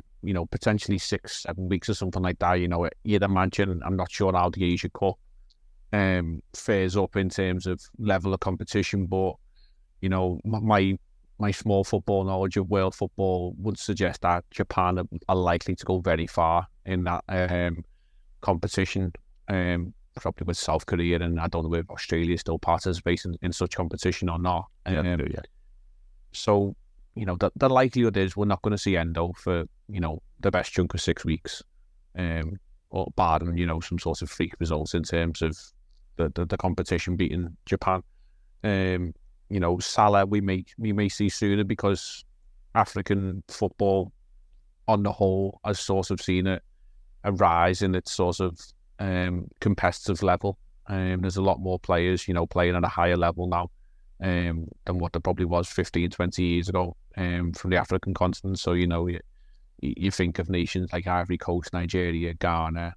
potentially 6-7 weeks or something like that. You'd imagine. I'm not sure how the Asia Cup fares up in terms of level of competition, but my small football knowledge of world football would suggest that Japan are likely to go very far in that competition. Probably with South Korea, and I don't know if Australia still participates in such competition or not. So, the likelihood is we're not going to see Endo for, the best chunk of 6 weeks, or barring, some sort of freak results in terms of the competition beating Japan. Salah we may see sooner, because African football on the whole has sort of seen a rise in its sort of competitive level. There's a lot more players, playing at a higher level now than what there probably was 15, 20 years ago from the African continent. So, you think of nations like Ivory Coast, Nigeria, Ghana,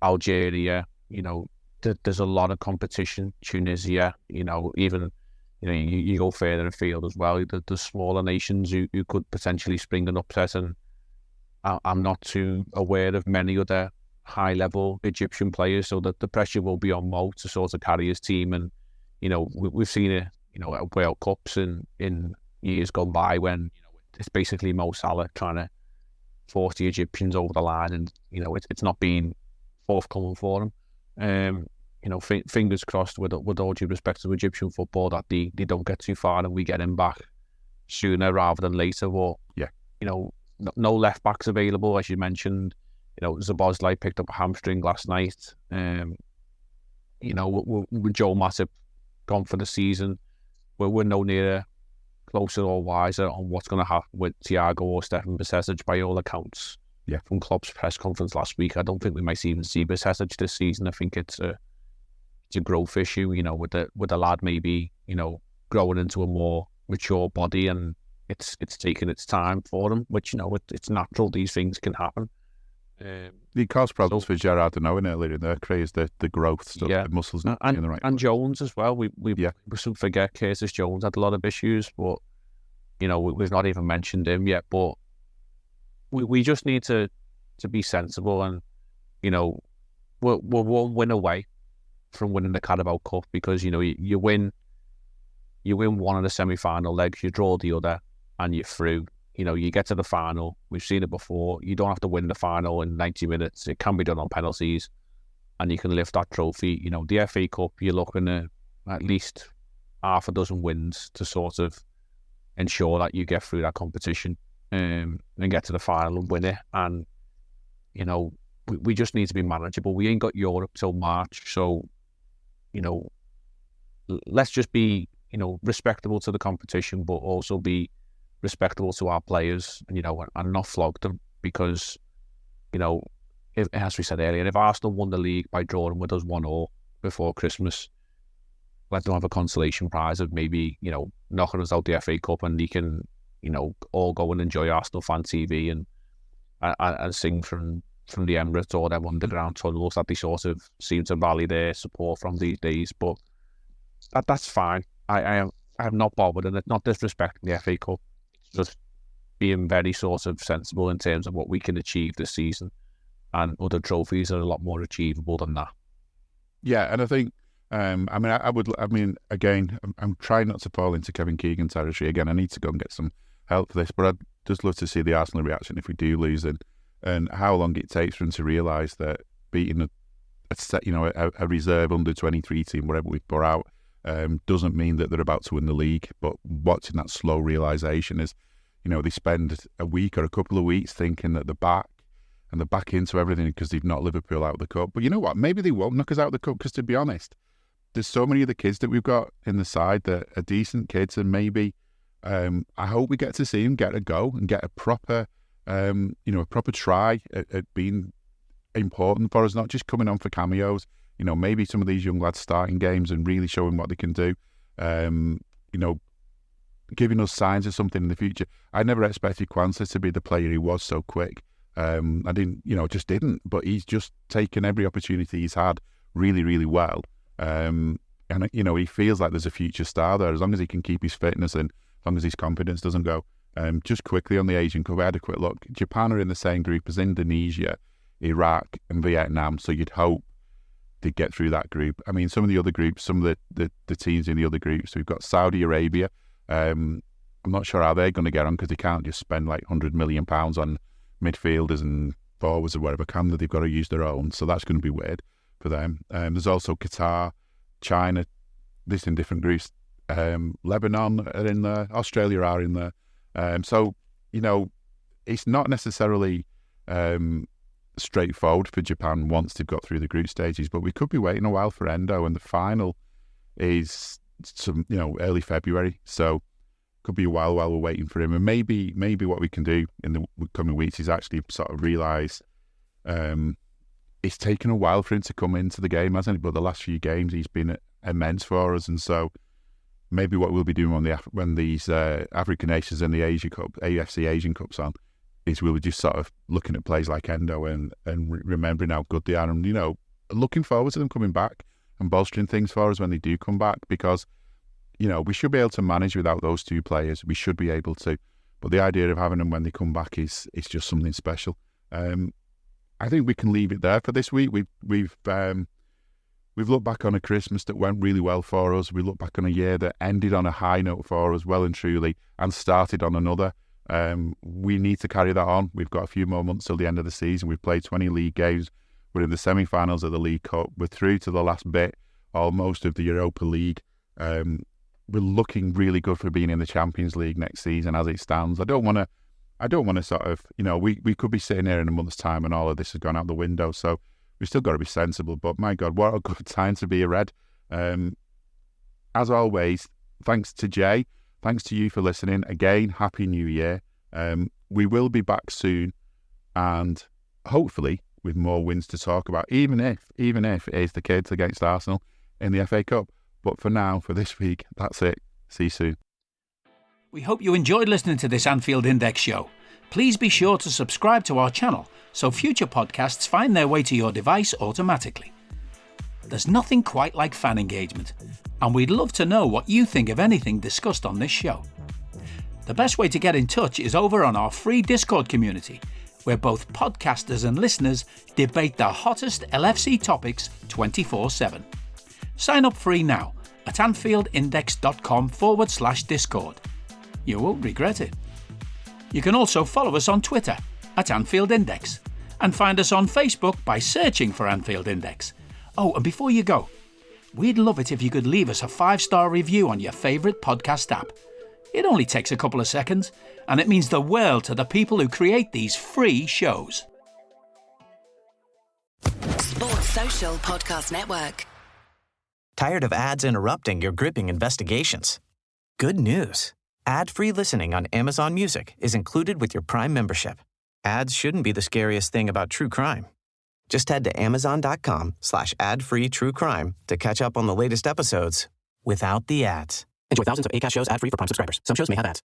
Algeria, there's a lot of competition. Tunisia, even, you go further afield as well. The smaller nations who could potentially spring an upset, and I'm not too aware of many other high-level Egyptian players, so that the pressure will be on Mo to sort of carry his team. And we've seen it, at World Cups in years gone by when it's basically Mo Salah trying to force the Egyptians over the line, and it's not been forthcoming for them. Fingers crossed, with all due respect to Egyptian football, that they don't get too far and we get him back sooner rather than later. But no left backs available, as you mentioned. Szoboszlai picked up a hamstring last night. With Joe Matip gone for the season, we're no nearer, closer or wiser on what's going to happen with Thiago or Stefan Bajcetic by all accounts. Yeah, from Klopp's press conference last week, I don't think we might even see Bajcetic this season. I think it's a growth issue. With the lad maybe growing into a more mature body, and it's taking its time for him, which it's natural. These things can happen. It caused problems for Gerrard and Owen earlier in their careers, the growth stuff, the muscles not in the right and place. Jones as well. We should forget Curtis Jones had a lot of issues, but we've not even mentioned him yet. But we just need to be sensible, and we're one win away from winning the Carabao Cup, because you win one of the semi-final legs, you draw the other, and you're through. You get to the final. We've seen it before. You don't have to win the final in 90 minutes. It can be done on penalties, and you can lift that trophy. The FA Cup, you're looking at least half a dozen wins to sort of ensure that you get through that competition and get to the final and win it. And, we just need to be manageable. We ain't got Europe till March. So, let's just be, respectable to the competition, but also be respectable to our players, and not flog them, because if, as we said earlier, if Arsenal won the league by drawing with us 1-1 before Christmas, let them have a consolation prize of maybe knocking us out the FA Cup, and they can all go and enjoy Arsenal fan TV and sing from the Emirates or them underground tunnels that they sort of seem to rally their support from these days. But that's fine. I am not bothered, and it's not disrespecting the FA Cup. Just being very sort of sensible in terms of what we can achieve this season, and other trophies are a lot more achievable than that. Yeah, and I think, again, I'm trying not to fall into Kevin Keegan territory again. I need to go and get some help for this, but I'd just love to see the Arsenal reaction if we do lose, and how long it takes for them to realise that beating a reserve under 23 team, whatever we put out, doesn't mean that they're about to win the league. But watching that slow realisation is, they spend a week or a couple of weeks thinking that they're back, and they're back into everything because they've knocked Liverpool out of the cup. But you know what? Maybe they won't knock us out of the cup, because to be honest, there's so many of the kids that we've got in the side that are decent kids, and maybe I hope we get to see them get a go and get a proper, a proper try at being important for us, not just coming on for cameos. Maybe some of these young lads starting games and really showing what they can do. Giving us signs of something in the future. I never expected Kwanzaa to be the player he was so quick. I didn't, just didn't. But he's just taken every opportunity he's had really, really well. And he feels like there's a future star there, as long as he can keep his fitness and as long as his confidence doesn't go. Just quickly on the Asian Cup, I had a quick look. Japan are in the same group as Indonesia, Iraq, and Vietnam. So you'd hope they'd get through that group. I mean, some of the other groups, some of the teams in the other groups, we've got Saudi Arabia. I'm not sure how they're going to get on, because they can't just spend like £100 million on midfielders and forwards or whatever, can they? They've got to use their own. So that's going to be weird for them. There's also Qatar, China, this in different groups. Lebanon are in there. Australia are in there. So, it's not necessarily straightforward for Japan once they've got through the group stages, but we could be waiting a while for Endo, and the final is early February, so could be a while we're waiting for him. And maybe what we can do in the coming weeks is actually sort of realise it's taken a while for him to come into the game, hasn't it? But the last few games he's been immense for us, and so maybe what we'll be doing when these African nations and the Asia Cup, AFC Asian Cups on, is we'll be just sort of looking at players like Endo and remembering how good they are, and looking forward to them coming back and bolstering things for us when they do come back, because we should be able to manage without those two players. We should be able to, but the idea of having them when they come back is just something special. I think we can leave it there for this week. We've We've looked back on a Christmas that went really well for us. We look back on a year that ended on a high note for us, well and truly, and started on another. We need to carry that on. We've got a few more months till the end of the season. We've played 20 league games. We're in the semi-finals of the League Cup. We're through to the last bit, almost, of the Europa League. We're looking really good for being in the Champions League next season as it stands. I don't want to sort of, we could be sitting here in a month's time and all of this has gone out the window. So we've still got to be sensible. But my God, what a good time to be a Red. As always, thanks to Jay. Thanks to you for listening. Again, Happy New Year. We will be back soon and hopefully with more wins to talk about, even if it is the kids against Arsenal in the FA Cup. But for now, for this week, that's it. See you soon. We hope you enjoyed listening to this Anfield Index show. Please be sure to subscribe to our channel so future podcasts find their way to your device automatically. There's nothing quite like fan engagement, and we'd love to know what you think of anything discussed on this show. The best way to get in touch is over on our free Discord community, where both podcasters and listeners debate the hottest LFC topics 24/7. Sign up free now at AnfieldIndex.com/Discord. You won't regret it. You can also follow us on Twitter at Anfield Index and find us on Facebook by searching for Anfield Index. Oh, and before you go, we'd love it if you could leave us a 5-star review on your favourite podcast app. It only takes a couple of seconds, and it means the world to the people who create these free shows. Sports Social Podcast Network. Tired of ads interrupting your gripping investigations? Good news. Ad-free listening on Amazon Music is included with your Prime membership. Ads shouldn't be the scariest thing about true crime. Just head to amazon.com/ad-free true crime to catch up on the latest episodes without the ads. Enjoy thousands of Acast shows ad-free for Prime subscribers. Some shows may have ads.